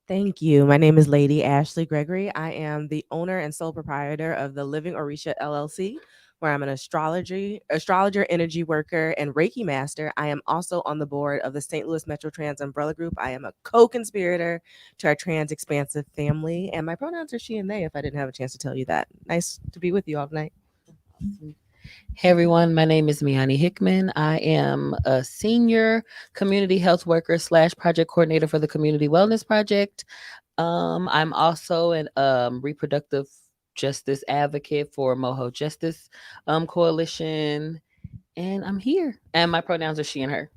Speaker 10: Thank you. My name is Lady Ashley Gregory. I am the owner and sole proprietor of the Living Orisha LLC, where I'm an astrologer, energy worker, and Reiki master. I am also on the board of the St. Louis Metro Trans Umbrella Group. I am a co-conspirator to our trans expansive family, and my pronouns are she and they, if I didn't have a chance to tell you that. Nice to be with you all tonight.
Speaker 11: Hey everyone, my name is Miani Hickman. I am a senior community health worker / project coordinator for the Community Wellness Project. I'm also an reproductive justice advocate for Moho Justice Coalition, and I'm here. And my pronouns are she and her.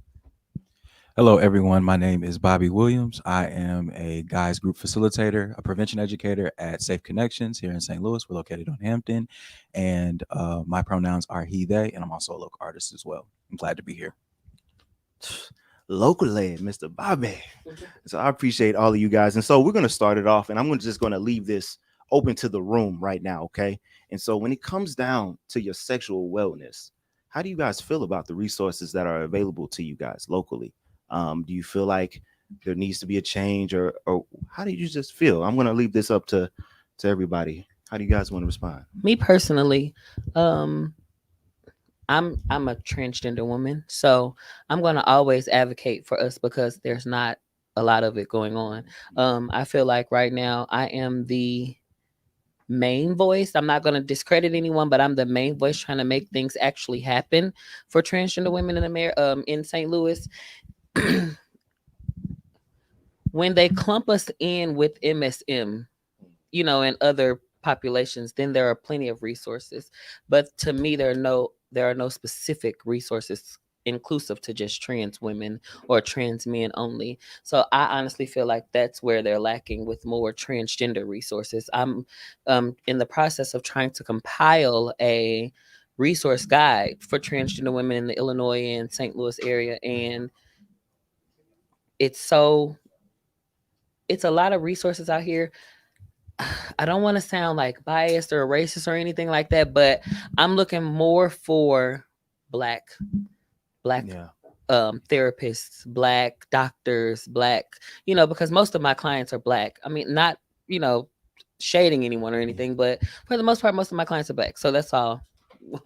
Speaker 12: Hello, everyone. My name is Bobby Williams. I am a guys group facilitator, a prevention educator at Safe Connections here in St. Louis. We're located on Hampton, and my pronouns are he, they, and I'm also a local artist as well. I'm glad to be here.
Speaker 3: Local lad, Mr. Bobby. So I appreciate all of you guys. And so we're going to start it off, and I'm just going to leave this open to the room right now, okay? And so when it comes down to your sexual wellness, how do you guys feel about the resources that are available to you guys locally? Do you feel like there needs to be a change, or how do you just feel? I'm going to leave this up to everybody. How do you guys want to respond?
Speaker 11: Me personally, I'm a transgender woman, so I'm going to always advocate for us because there's not a lot of it going on. I feel like right now I am the main voice. I'm not going to discredit anyone, but I'm the main voice trying to make things actually happen for transgender women in St. Louis. When they clump us in with MSM, and other populations, then there are plenty of resources. But to me, there are no specific resources inclusive to just trans women or trans men only. So I honestly feel like that's where they're lacking with more transgender resources. I'm in the process of trying to compile a resource guide for transgender women in the Illinois and St. Louis area, and it's a lot of resources out here. I don't want to sound like biased or racist or anything like that, but I'm looking more for black therapists, black doctors, because most of my clients are black. I mean, not, shading anyone or anything, but for the most part, most of my clients are black. So that's all.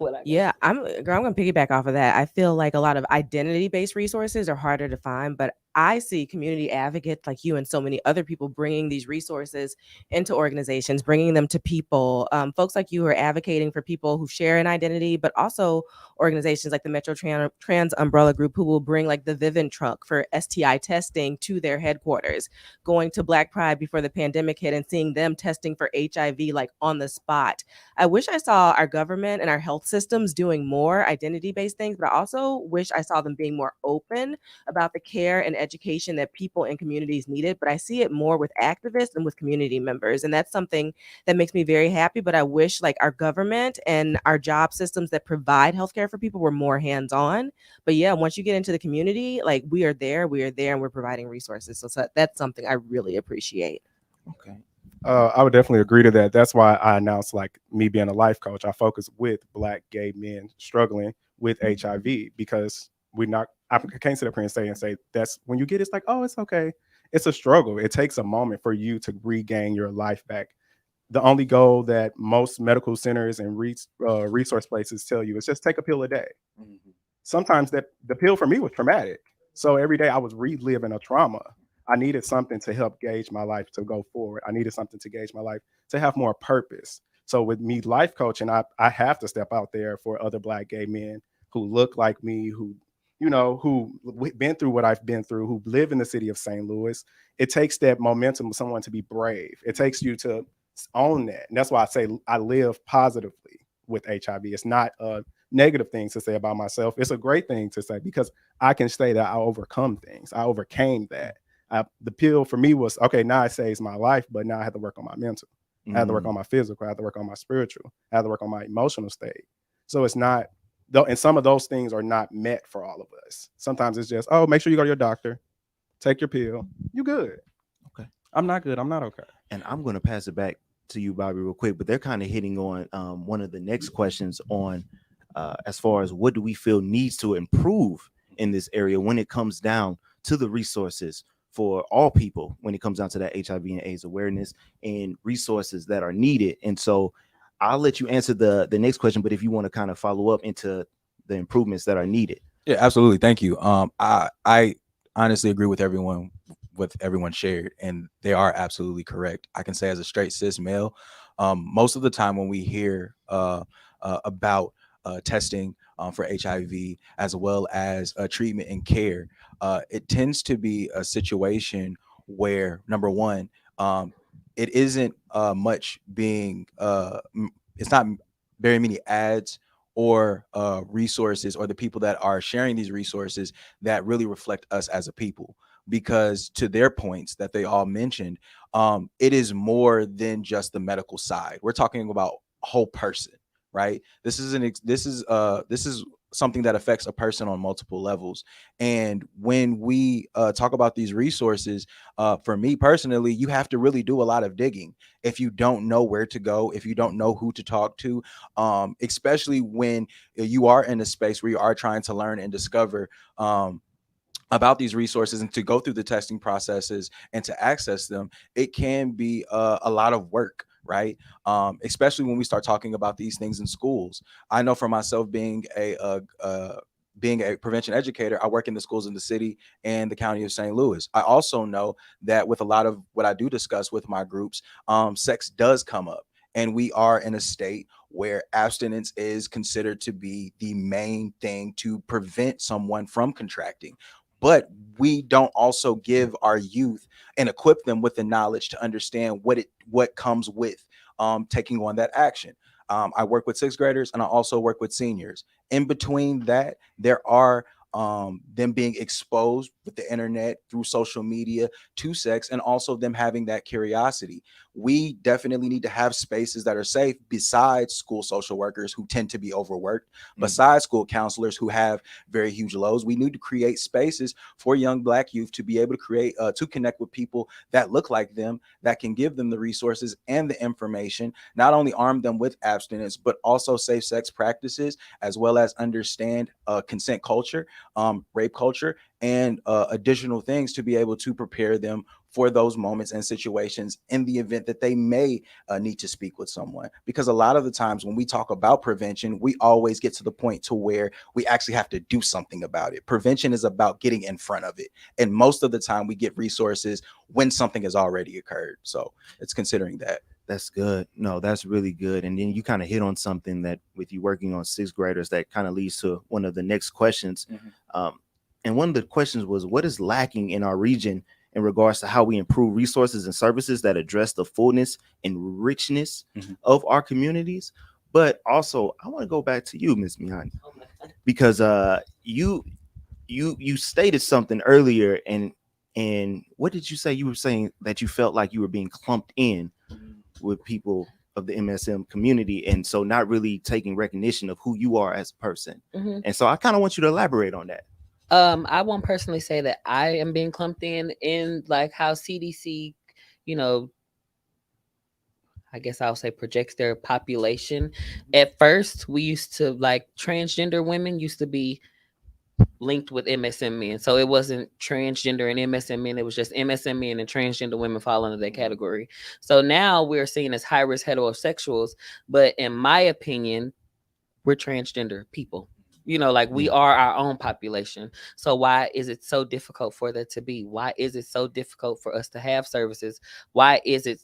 Speaker 10: I'm going to piggyback off of that. I feel like a lot of identity-based resources are harder to find, but I see community advocates like you and so many other people bringing these resources into organizations, bringing them to people. Folks like you who are advocating for people who share an identity, but also organizations like the Metro Trans Umbrella Group, who will bring like the Vivint truck for STI testing to their headquarters, going to Black Pride before the pandemic hit and seeing them testing for HIV like on the spot. I wish I saw our government and our health systems doing more identity-based things, but I also wish I saw them being more open about the care and education that people in communities needed. But I see it more with activists and with community members. And that's something that makes me very happy. But I wish like our government and our job systems that provide healthcare for people were more hands-on. But yeah, once you get into the community, like we are there, and we're providing resources. So that's something I really appreciate.
Speaker 9: Okay. I would definitely agree to that. That's why I announced, like, me being a life coach, I focus with Black gay men struggling with HIV, because I can't sit up here and say that's when you get it's like, oh, it's okay. It's a struggle. It takes a moment for you to regain your life back. The only goal that most medical centers and resource places tell you is just take a pill a day. Mm-hmm. Sometimes the pill for me was traumatic. So every day I was reliving a trauma. I needed something to help gauge my life to go forward. I needed something to gauge my life to have more purpose. So with me life coaching, I have to step out there for other Black gay men who look like me, who been through what I've been through, who live in the city of St. Louis. It takes that momentum of someone to be brave. It takes you to own that. And that's why I say I live positively with HIV. It's not a negative thing to say about myself. It's a great thing to say, because I can say that I overcome things. I overcame that. The pill for me was, okay, now it saves my life, but now I have to work on my mental. I have to work on my physical. I have to work on my spiritual. I have to work on my emotional state. So it's not, and some of those things are not met for all of us. Sometimes it's just, oh, make sure you go to your doctor, take your pill, you good.
Speaker 3: Okay.
Speaker 9: I'm not good. I'm not okay.
Speaker 3: And I'm going to pass it back to you, Bobby, real quick, but they're kind of hitting on one of the next questions on as far as what do we feel needs to improve in this area when it comes down to the resources for all people, when it comes down to that HIV and AIDS awareness and resources that are needed. And so I'll let you answer the next question, but if you want to kind of follow up into the improvements that are needed.
Speaker 12: Yeah, absolutely. Thank you. I honestly agree with everyone shared, and they are absolutely correct. I can say as a straight cis male, most of the time when we hear about testing for HIV as well as treatment and care, it tends to be a situation where, number one, it isn't much being, it's not very many ads or resources, or the people that are sharing these resources that really reflect us as a people. Because to their points that they all mentioned, it is more than just the medical side. We're talking about a whole person, right? This is something that affects a person on multiple levels. And when we talk about these resources, for me personally, you have to really do a lot of digging. If you don't know where to go, if you don't know who to talk to, especially when you are in a space where you are trying to learn and discover about these resources and to go through the testing processes and to access them, it can be a lot of work, right? Especially when we start talking about these things in schools. I know for myself, being a prevention educator, I work in the schools in the city and the county of St. Louis. I also know that with a lot of what I do discuss with my groups, sex does come up. And we are in a state where abstinence is considered to be the main thing to prevent someone from contracting. But we don't also give our youth and equip them with the knowledge to understand what comes with taking on that action. I work with sixth graders and I also work with seniors. In between that, there are them being exposed with the internet through social media to sex, and also them having that curiosity. We definitely need to have spaces that are safe besides school social workers who tend to be overworked, besides school counselors who have very huge loads. We need to create spaces for young Black youth to be able to create, to connect with people that look like them, that can give them the resources and the information, not only arm them with abstinence, but also safe sex practices, as well as understand consent culture, rape culture, and additional things to be able to prepare them for those moments and situations in the event that they may need to speak with someone. Because a lot of the times when we talk about prevention, we always get to the point to where we actually have to do something about it. Prevention is about getting in front of it. And most of the time we get resources when something has already occurred. So it's considering that.
Speaker 3: That's good. No, that's really good. And then you kind of hit on something that with you working on sixth graders, that kind of leads to one of the next questions. And one of the questions was, what is lacking in our region in regards to how we improve resources and services that address the fullness and richness of our communities? But also, I want to go back to you, Ms. Mihani, because you stated something earlier, and what did you say? You were saying that you felt like you were being clumped in with people of the MSM community, and so not really taking recognition of who you are as a person. And so I kind of want you to elaborate on that.
Speaker 11: I won't personally say that I am being clumped in like how CDC, you know, I guess I'll say projects their population. At first, we used to like transgender women used to be linked with MSM men. So it wasn't transgender and MSM men. It was just MSM men and transgender women fall under that category. So now we're seen as high risk heterosexuals. But in my opinion, we're transgender people. You know, like we are our own population. So why is it so difficult for that to be? Why is it so difficult for us to have services? Why is it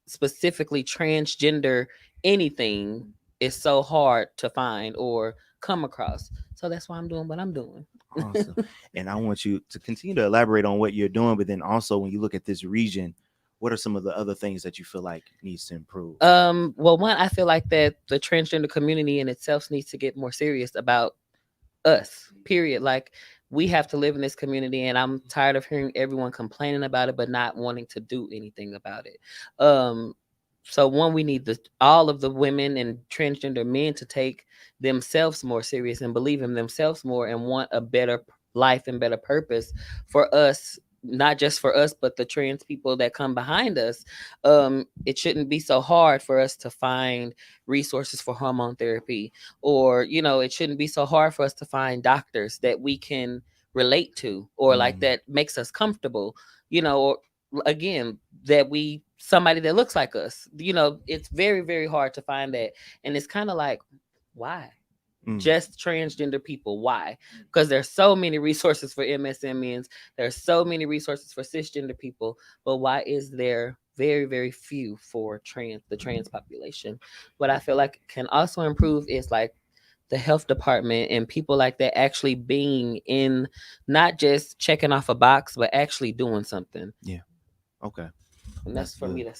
Speaker 11: specifically transgender anything is so hard to find or come across? So that's why I'm doing what I'm doing.
Speaker 3: Awesome. And I want you to continue to elaborate on what you're doing, but then also when you look at this region, what are some of the other things that you feel like needs to improve?
Speaker 11: Well, one, I feel like that the transgender community in itself needs to get more serious about us, period. Like we have to live in this community, and I'm tired of hearing everyone complaining about it, but not wanting to do anything about it. So one, we need all of the women and transgender men to take themselves more serious and believe in themselves more and want a better life and better purpose for us, not just for us, but the trans people that come behind us. It shouldn't be so hard for us to find resources for hormone therapy, or, you know, it shouldn't be so hard for us to find doctors that we can relate to, or like that makes us comfortable, you know, or again, that somebody that looks like us, you know, it's very, very hard to find that. And it's kind of like, why? Just transgender people? Why? Because there's so many resources for MSMNs. There's so many resources for cisgender people. But why is there very, very few for the trans population? What I feel like can also improve is like the health department and people like that actually being in, not just checking off a box, but actually doing something.
Speaker 3: Yeah. Okay.
Speaker 11: And that's for me.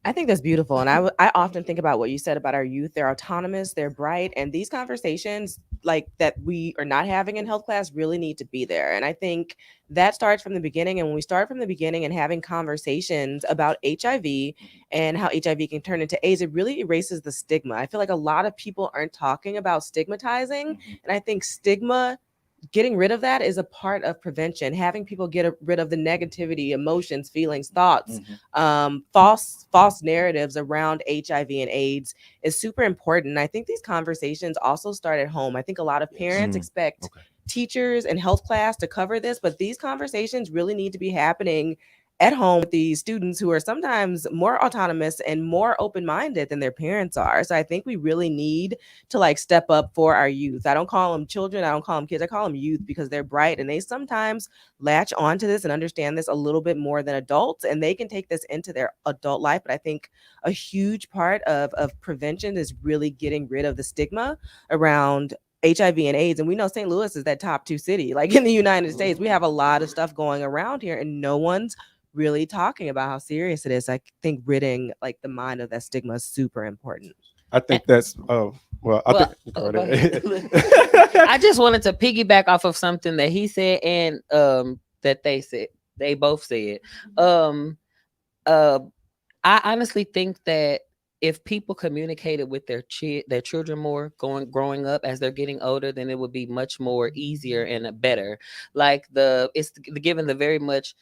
Speaker 10: I think that's beautiful. And I often think about what you said about our youth. They're autonomous, they're bright. And these conversations like that we are not having in health class really need to be there. And I think that starts from the beginning. And when we start from the beginning and having conversations about HIV and how HIV can turn into AIDS, it really erases the stigma. I feel like a lot of people aren't talking about stigmatizing. And I think getting rid of that is a part of prevention. Having people get rid of the negativity, emotions, feelings, thoughts, false narratives around HIV and AIDS is super important. I think these conversations also start at home. I think a lot of parents expect teachers and health class to cover this, but these conversations really need to be happening at home with these students who are sometimes more autonomous and more open-minded than their parents are. So I think we really need to like step up for our youth. I don't call them children. I don't call them kids. I call them youth because they're bright and they sometimes latch onto this and understand this a little bit more than adults, and they can take this into their adult life. But I think a huge part of prevention is really getting rid of the stigma around HIV and AIDS. And we know St. Louis is that top 2 city. Like in the United States, we have a lot of stuff going around here and no one's really talking about how serious it is. I think ridding like the mind of that stigma is super important.
Speaker 9: I think that's I
Speaker 11: just wanted to piggyback off of something that he said and that they both said. I honestly think that if people communicated with their children more growing up as they're getting older, then it would be much more easier and better. Like it's given the very much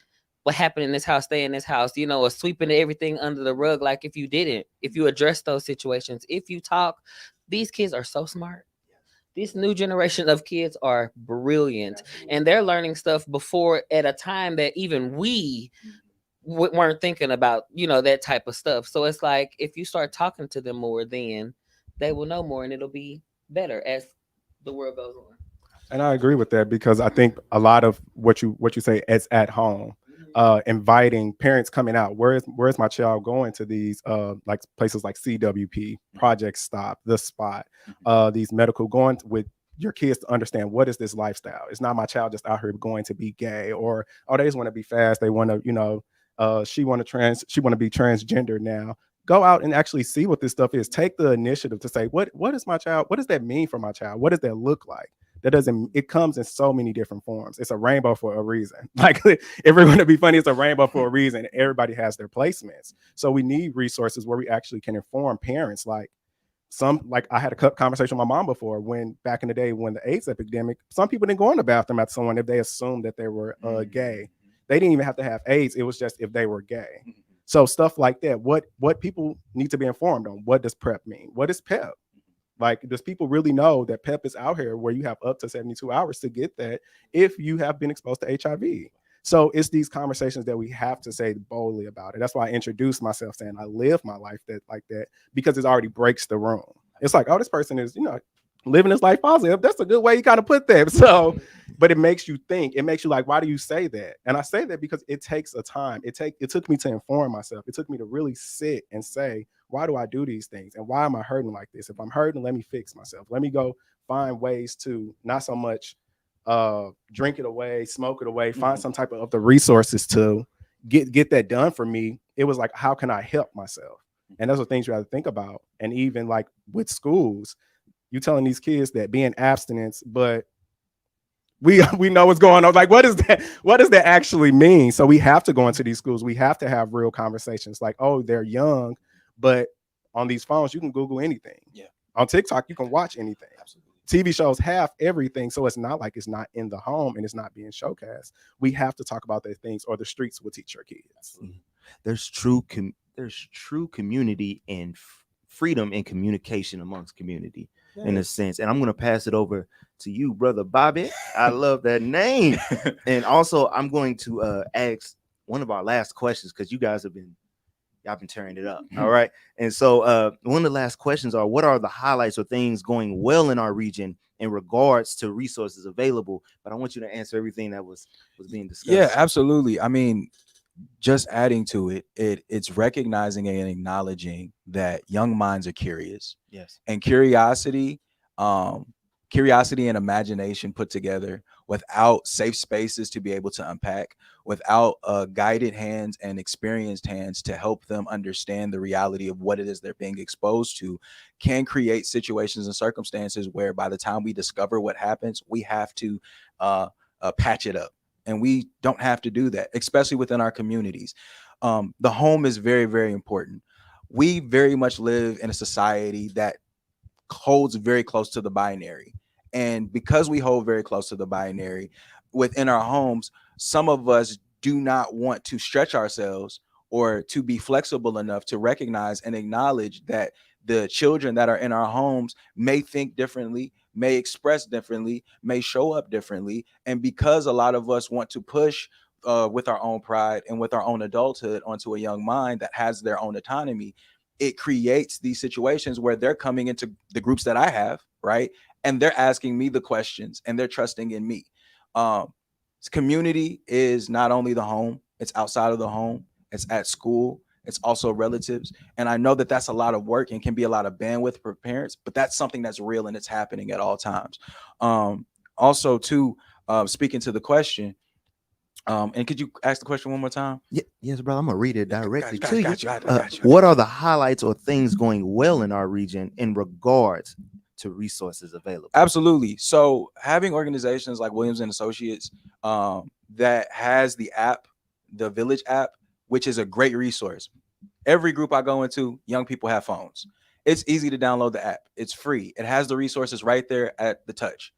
Speaker 11: what happened in this house, stay in this house, you know, or sweeping everything under the rug. Like if you address those situations, if you talk, these kids are so smart. This new generation of kids are brilliant and they're learning stuff before at a time that even we weren't thinking about, you know, that type of stuff. So it's like if you start talking to them more, then they will know more and it'll be better as the world goes on.
Speaker 9: And I agree with that because I think a lot of what you say is at home, inviting parents coming out. Where's my child going to these like places like CWP, Project Stop, The Spot, these medical going with your kids to understand what is this lifestyle. It's not my child just out here going to be gay or oh they just want to be fast. They want to she want to be transgender now. Go out and actually see what this stuff is. Take the initiative to say what is my child? What does that mean for my child? What does that look like? It comes in so many different forms. It's a rainbow for a reason. Like if we're going to be funny, it's a rainbow for a reason. Everybody has their placements. So we need resources where we actually can inform parents. Like I had a conversation with my mom before when back in the day when the AIDS epidemic, some people didn't go in the bathroom at someone if they assumed that they were gay. They didn't even have to have AIDS. It was just if they were gay. So stuff like that. What people need to be informed on. What does PrEP mean? What is PEP? Like, does people really know that PEP is out here where you have up to 72 hours to get that if you have been exposed to HIV? So it's these conversations that we have to say boldly about it. That's why I introduced myself saying I live my life like that because it already breaks the room. It's like, oh, this person is, living his life positive. That's a good way you kind of put that. So, but it makes you think. It makes you like, why do you say that? And I say that because it takes a time. It took me to inform myself. It took me to really sit and say, why do I do these things? And why am I hurting like this? If I'm hurting, let me fix myself. Let me go find ways to not so much drink it away, smoke it away, find some type of the resources to get that done for me. It was like, how can I help myself? And those are things you have to think about. And even like with schools, you telling these kids that being abstinence, but we know what's going on. Like, what is that? What does that actually mean? So we have to go into these schools. We have to have real conversations. Like, oh, they're young, but on these phones, you can Google anything. Yeah. On TikTok, you can watch anything. Absolutely. TV shows have everything. So it's not like it's not in the home and it's not being showcased. We have to talk about those things or the streets will teach our kids.
Speaker 3: Mm-hmm. There's true community and freedom in communication amongst community. Yes. In a sense. And I'm going to pass it over to you, Brother Bobby. I love that name. And also I'm going to ask one of our last questions because you guys y'all been tearing it up. All right. And so one of the last questions are, what are the highlights or things going well in our region in regards to resources available? But I want you to answer everything that was being discussed.
Speaker 12: Yeah, absolutely. I mean, just adding to it, it's recognizing and acknowledging that young minds are curious. Yes. And curiosity and imagination put together without safe spaces to be able to unpack, without guided hands and experienced hands to help them understand the reality of what it is they're being exposed to, can create situations and circumstances where by the time we discover what happens, we have to patch it up. And we don't have to do that, especially within our communities. The home is very, very important. We very much live in a society that holds very close to the binary. And because we hold very close to the binary within our homes, some of us do not want to stretch ourselves or to be flexible enough to recognize and acknowledge that the children that are in our homes may think differently, may express differently, may show up differently. And because a lot of us want to push with our own pride and with our own adulthood onto a young mind that has their own autonomy, it creates these situations where they're coming into the groups that I have, right? And they're asking me the questions and they're trusting in me. Community is not only the home, it's outside of the home, it's at school, it's also relatives. And I know that that's a lot of work and can be a lot of bandwidth for parents, but that's something that's real and it's happening at all times. Also, too, speaking to the question, and could you ask the question one more time?
Speaker 3: Yeah, yes, brother. I'm gonna read it directly to you.
Speaker 12: Got you.
Speaker 3: What are the highlights or things going well in our region in regards to resources available?
Speaker 12: Absolutely. So having organizations like Williamson Associates that has the app, the Village app, which is a great resource. Every group I go into, young people have phones. It's easy to download the app. It's free. It has the resources right there at the touch.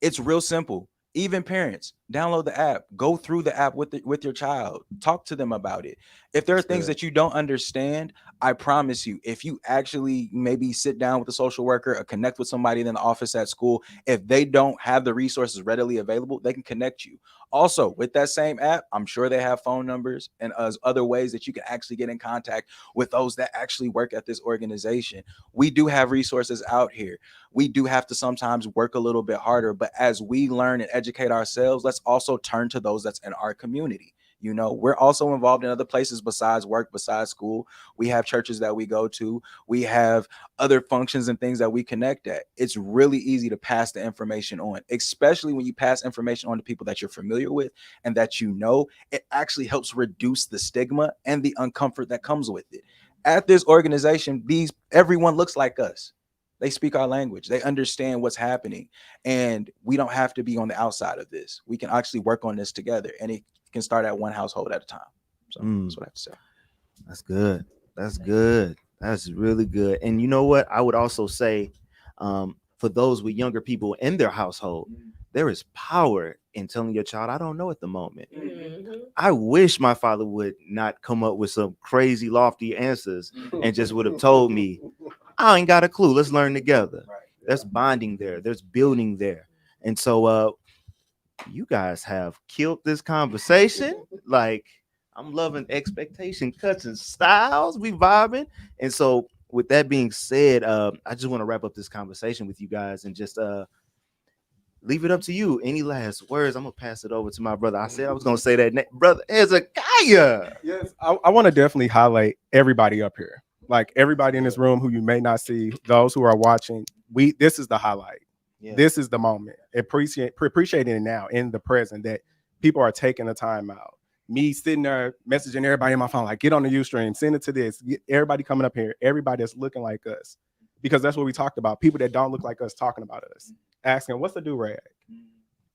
Speaker 12: It's real simple. Even parents, download the app, go through the app with your child, talk to them about it. If there are things that you don't understand, I promise you, if you actually maybe sit down with a social worker or connect with somebody in the office at school, if they don't have the resources readily available, they can connect you. Also, with that same app, I'm sure they have phone numbers and other ways that you can actually get in contact with those that actually work at this organization. We do have resources out here. We do have to sometimes work a little bit harder, but as we learn and educate ourselves, let's also turn to those that's in our community. You know, we're also involved in other places besides work, besides school. We have churches that we go to. We have other functions and things that we connect at. It's really easy to pass the information on, especially when you pass information on to people that you're familiar with and that you know. It actually helps reduce the stigma and the uncomfort that comes with it. At this organization, everyone looks like us. They speak our language. They understand what's happening. And we don't have to be on the outside of this. We can actually work on this together. And it can start at one household at a time. So that's what I have to say.
Speaker 3: That's good. That's good. That's really good. And you know what? I would also say for those with younger people in their household, there is power in telling your child, I don't know at the moment. I wish my father would not come up with some crazy lofty answers and just would have told me, I ain't got a clue. Let's learn together. There's bonding there. There's building there. And so you guys have killed this conversation. Like, I'm loving expectation cuts and styles. We vibing. And so with that being said, I just want to wrap up this conversation with you guys and just leave it up to you. Any last words? I'm gonna pass it over to my brother. I said I was gonna say that, brother Hezekiah.
Speaker 9: Yes, I want to definitely highlight everybody up here. Like everybody in this room who you may not see, those who are watching, this is the highlight. Yeah. This is the moment. Appreciating it now in the present that people are taking the time out. Me sitting there messaging everybody in my phone, like, get on the Ustream, send it to this. Everybody coming up here, everybody that's looking like us. Because that's what we talked about. People that don't look like us talking about us. Asking, what's the do-rag?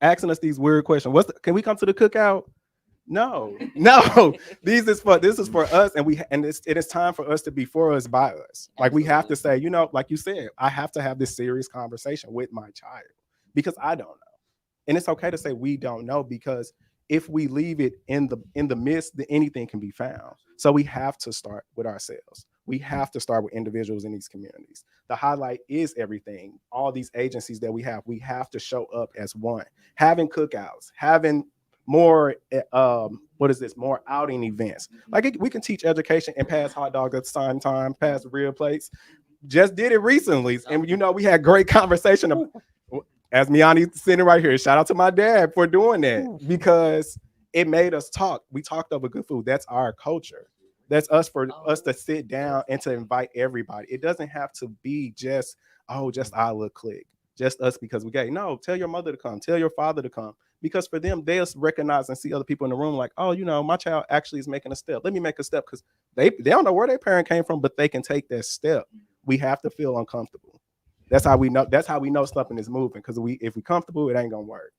Speaker 9: Asking us these weird questions. Can we come to the cookout? No. This is for us, and it is time for us to be for us by us. Like we have to say, you know, like you said, I have to have this serious conversation with my child because I don't know. And it's okay to say we don't know, because if we leave it in the midst, then anything can be found. So we have to start with ourselves. We have to start with individuals in these communities. The highlight is everything. All these agencies that we have to show up as one. Having cookouts, having more more outing events. Like we can teach education and pass hot dogs at the same time, pass real plates. Just did it recently, and you know we had great conversation. As Miani sitting right here, shout out to my dad for doing that, because it made us talk. We talked over good food. That's our culture. That's us us to sit down and to invite everybody. It doesn't have to be just our little clique, just us because we gay. No, tell your mother to come, tell your father to come. Because for them, they'll recognize and see other people in the room like, oh, you know, my child actually is making a step. Let me make a step, because they don't know where their parent came from, but they can take that step. We have to feel uncomfortable. That's how we know. That's how we know something is moving. Because if we're comfortable, it ain't gonna work.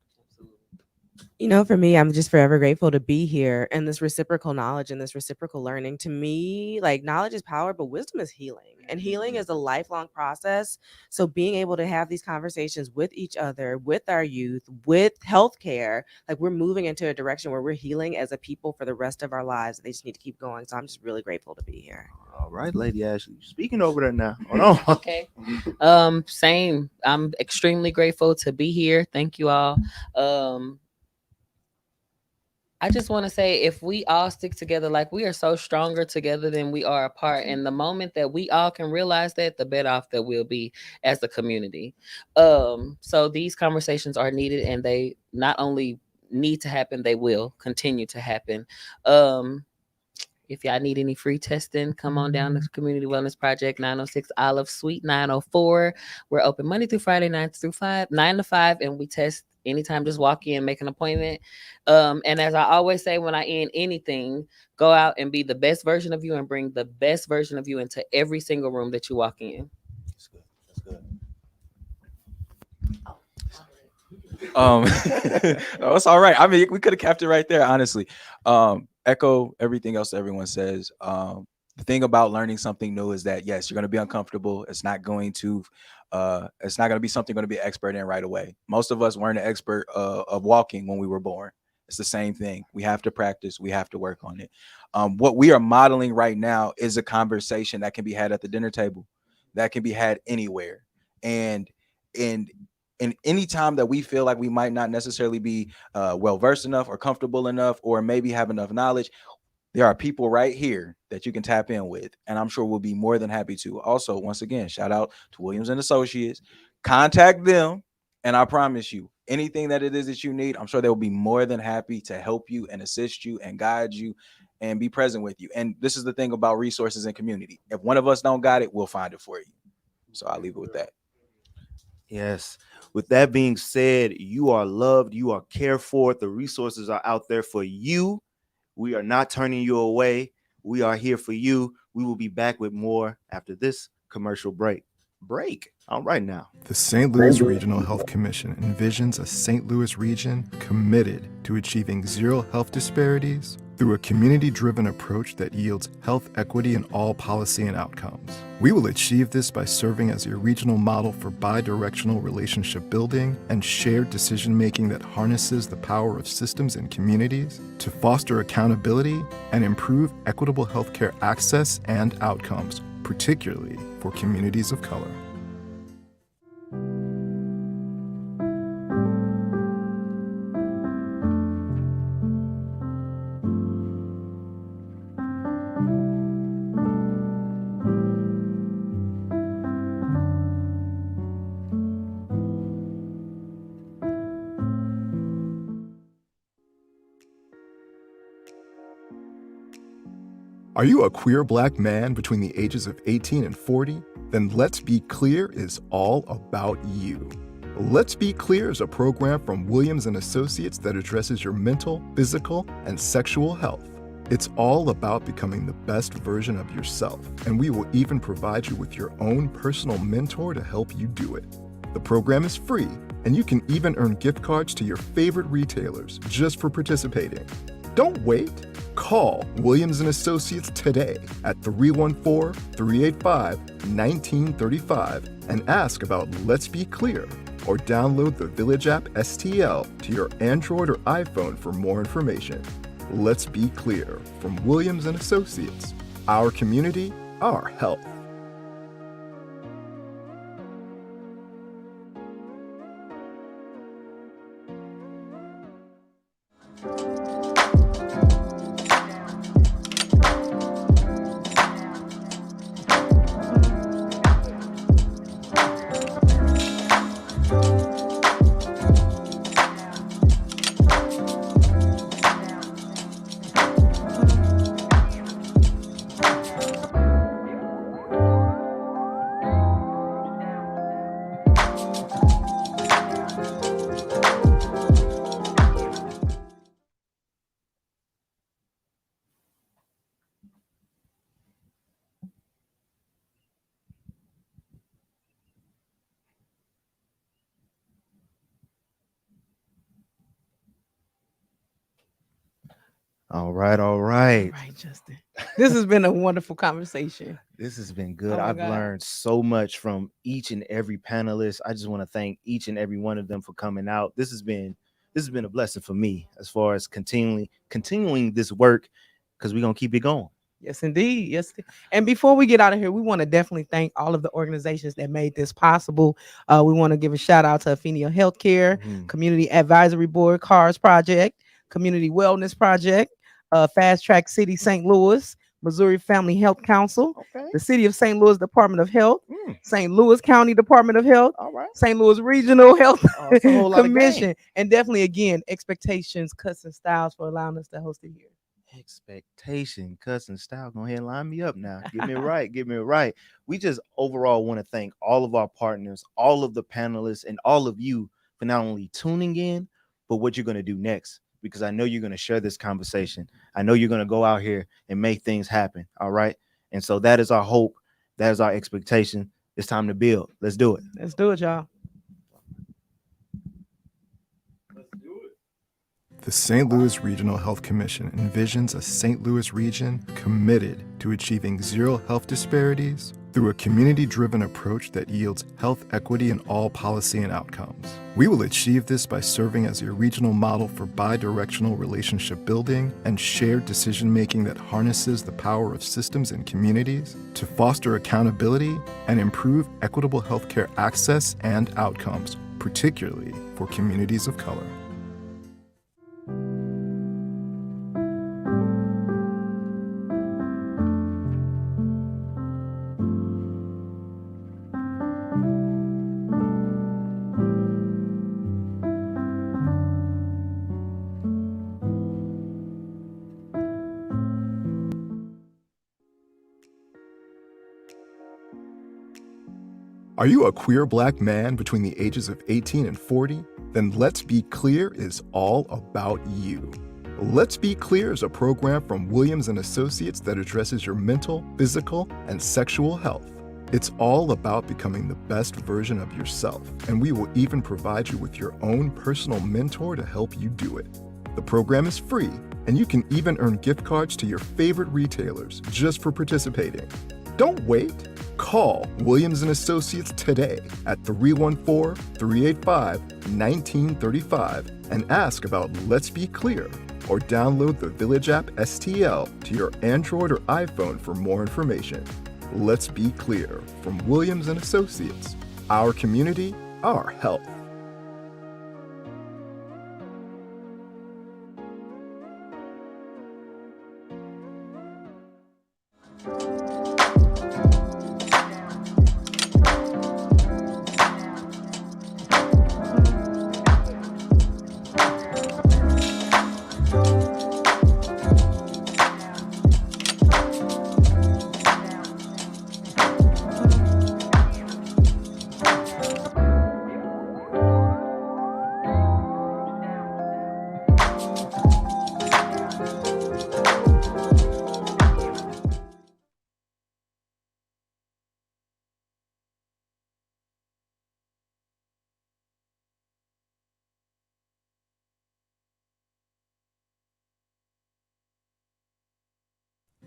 Speaker 10: You know, for me, I'm just forever grateful to be here, and this reciprocal knowledge and this reciprocal learning. To me, like, knowledge is power, but wisdom is healing, and healing is a lifelong process. So being able to have these conversations with each other, with our youth, with healthcare, like we're moving into a direction where we're healing as a people for the rest of our lives. They just need to keep going. So I'm just really grateful to be here.
Speaker 3: All right, Lady Ashley, speaking over there now. Hold on.
Speaker 11: Okay. Same. I'm extremely grateful to be here. Thank you all. I just want to say, if we all stick together, like, we are so stronger together than we are apart. And the moment that we all can realize that, the better off that we'll be as a community. So these conversations are needed, and they not only need to happen, they will continue to happen. If y'all need any free testing, come on down to Community Wellness Project, 906 Olive Suite, 904. We're open Monday through Friday, 9 to 5, and we test anytime. Just walk in, make an appointment. And as I always say, when I end anything, go out and be the best version of you and bring the best version of you into every single room that you walk in.
Speaker 3: That's good. That's good.
Speaker 12: No, it's all right. I mean, we could have kept it right there, honestly. Echo everything else everyone says. The thing about learning something new is that, yes, you're going to be uncomfortable. It's not going to It's not going to be something going to be an expert in right away. Most of us weren't an expert of walking when we were born. It's the same thing. We have to practice. We have to work on it. What we are modeling right now is a conversation that can be had at the dinner table, that can be had anywhere. And any time that we feel like we might not necessarily be well-versed enough or comfortable enough, or maybe have enough knowledge, there are people right here that you can tap in with, and I'm sure we'll be more than happy to. Also, once again, shout out to Williamson Associates. Contact them, and I promise you, anything that it is that you need, I'm sure they'll be more than happy to help you and assist you and guide you and be present with you. And this is the thing about resources and community. If one of us don't got it, we'll find it for you. So I'll leave it with that.
Speaker 3: Yes. With that being said, you are loved, you are cared for. The resources are out there for you. We are not turning you away. We are here for you. We will be back with more after this commercial break. All right now.
Speaker 8: The St. Louis Regional Health Commission envisions a St. Louis region committed to achieving zero health disparities through a community-driven approach that yields health equity in all policy and outcomes. We will achieve this by serving as a regional model for bi-directional relationship building and shared decision-making that harnesses the power of systems and communities to foster accountability and improve equitable healthcare access and outcomes, particularly for communities of color. Are you a queer black man between the ages of 18 and 40? Then Let's Be Clear is all about you. Let's Be Clear is a program from Williamson Associates that addresses your mental, physical, and sexual health. It's all about becoming the best version of yourself, and we will even provide you with your own personal mentor to help you do it. The program is free, and you can even earn gift cards to your favorite retailers just for participating. Don't wait. Call Williamson Associates today at 314-385-1935 and ask about Let's Be Clear, or download the Village app STL to your Android or iPhone for more information. Let's Be Clear from Williamson Associates. Our community, our health.
Speaker 3: All right.
Speaker 2: All right, Justin. This has been a wonderful conversation.
Speaker 3: This has been good.
Speaker 2: Oh my
Speaker 3: I've
Speaker 2: God.
Speaker 3: learned so much from each and every panelist. I just want to thank each and every one of them for coming out. This has been a blessing for me as far as continuing this work, because we're gonna keep it going.
Speaker 2: Yes, indeed. Yes. And before we get out of here, we want to definitely thank all of the organizations that made this possible. We want to give a shout out to Athenia Healthcare, Community Advisory Board, CARS Project, Community Wellness Project, Fast Track City St. Louis, Missouri Family Health Council, the City of St. Louis Department of Health, St. Louis County Department of Health, St. Louis Regional Health
Speaker 3: it's a whole lot of
Speaker 2: Commission, and definitely, again, Expectations, Cuts, and Styles for allowing us to host it here.
Speaker 3: Expectation, Cuts, and Style. Go ahead and line me up now. Get me right. Get me right. We just overall want to thank all of our partners, all of the panelists, and all of you for not only tuning in, but what you're going to do next. Because I know you're going to share this conversation. I know you're going to go out here and make things happen. All right. And so that is our hope. That is our expectation. It's time to build. Let's do it.
Speaker 2: Let's do it, y'all.
Speaker 8: The St. Louis Regional Health Commission envisions a St. Louis region committed to achieving zero health disparities through through a community-driven approach that yields health equity in all policy and outcomes. We will achieve this by serving as your regional model for bi-directional relationship building and shared decision-making that harnesses the power of systems and communities to foster accountability and improve equitable healthcare access and outcomes, particularly for communities of color. Are you a queer Black man between the ages of 18 and 40? Then Let's Be Clear is all about you. Let's Be Clear is a program from Williamson Associates that addresses your mental, physical, and sexual health. It's all about becoming the best version of yourself, and we will even provide you with your own personal mentor to help you do it. The program is free, and you can even earn gift cards to your favorite retailers just for participating. Don't wait. Call Williamson Associates today at 314-385-1935 and ask about Let's Be Clear, or download the Village app STL to your Android or iPhone for more information. Let's Be Clear from Williamson Associates. Our community, our health.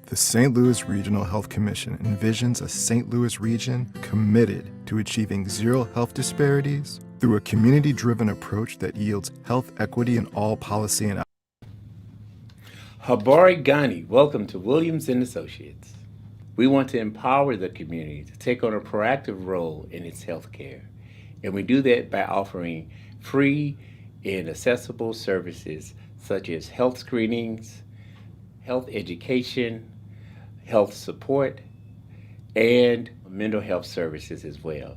Speaker 8: The St. Louis Regional Health Commission envisions a St. Louis region committed to achieving zero health disparities through a community-driven approach that yields health equity in all policy and
Speaker 4: Habari Ghani, welcome to Williamson Associates. We want to empower the community to take on a proactive role in its healthcare, and we do that by offering free and accessible services such as health screenings, health education, health support, and mental health services as well.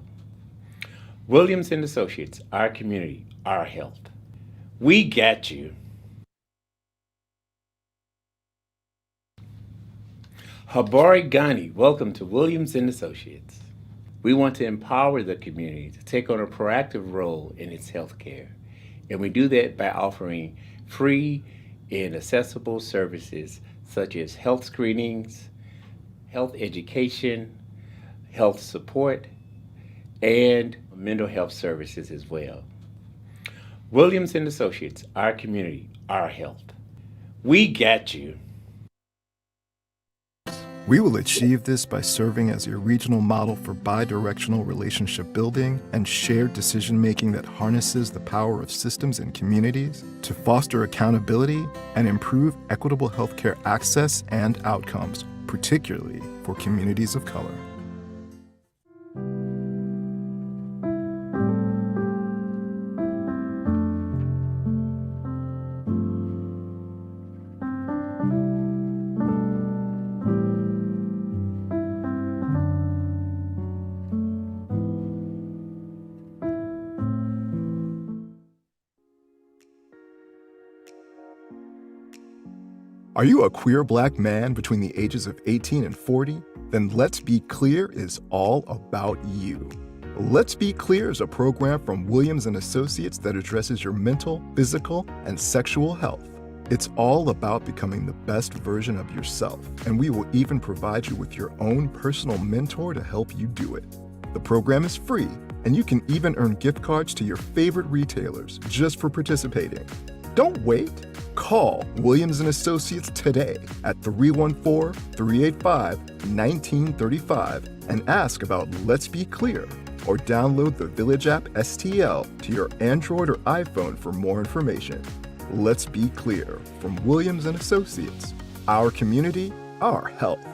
Speaker 4: Williamson Associates, our community, our health. We got you. Habari Ghani, welcome to Williamson Associates. We want to empower the community to take on a proactive role in its healthcare, and we do that by offering free and accessible services such as health screenings, health education, health support, and mental health services as well. Williamson Associates, our community, our health. We got you.
Speaker 8: We will achieve this by serving as your regional model for bi-directional relationship building and shared decision-making that harnesses the power of systems and communities to foster accountability and improve equitable healthcare access and outcomes, particularly for communities of color. Are you a queer Black man between the ages of 18 and 40? Then Let's Be Clear is all about you. Let's Be Clear is a program from Williamson Associates that addresses your mental, physical, and sexual health. It's all about becoming the best version of yourself, and we will even provide you with your own personal mentor to help you do it. The program is free, and you can even earn gift cards to your favorite retailers just for participating. Don't wait. Call Williamson Associates today at 314-385-1935 and ask about Let's Be Clear, or download the Village app STL to your Android or iPhone for more information. Let's Be Clear from Williamson Associates. Our community, our health.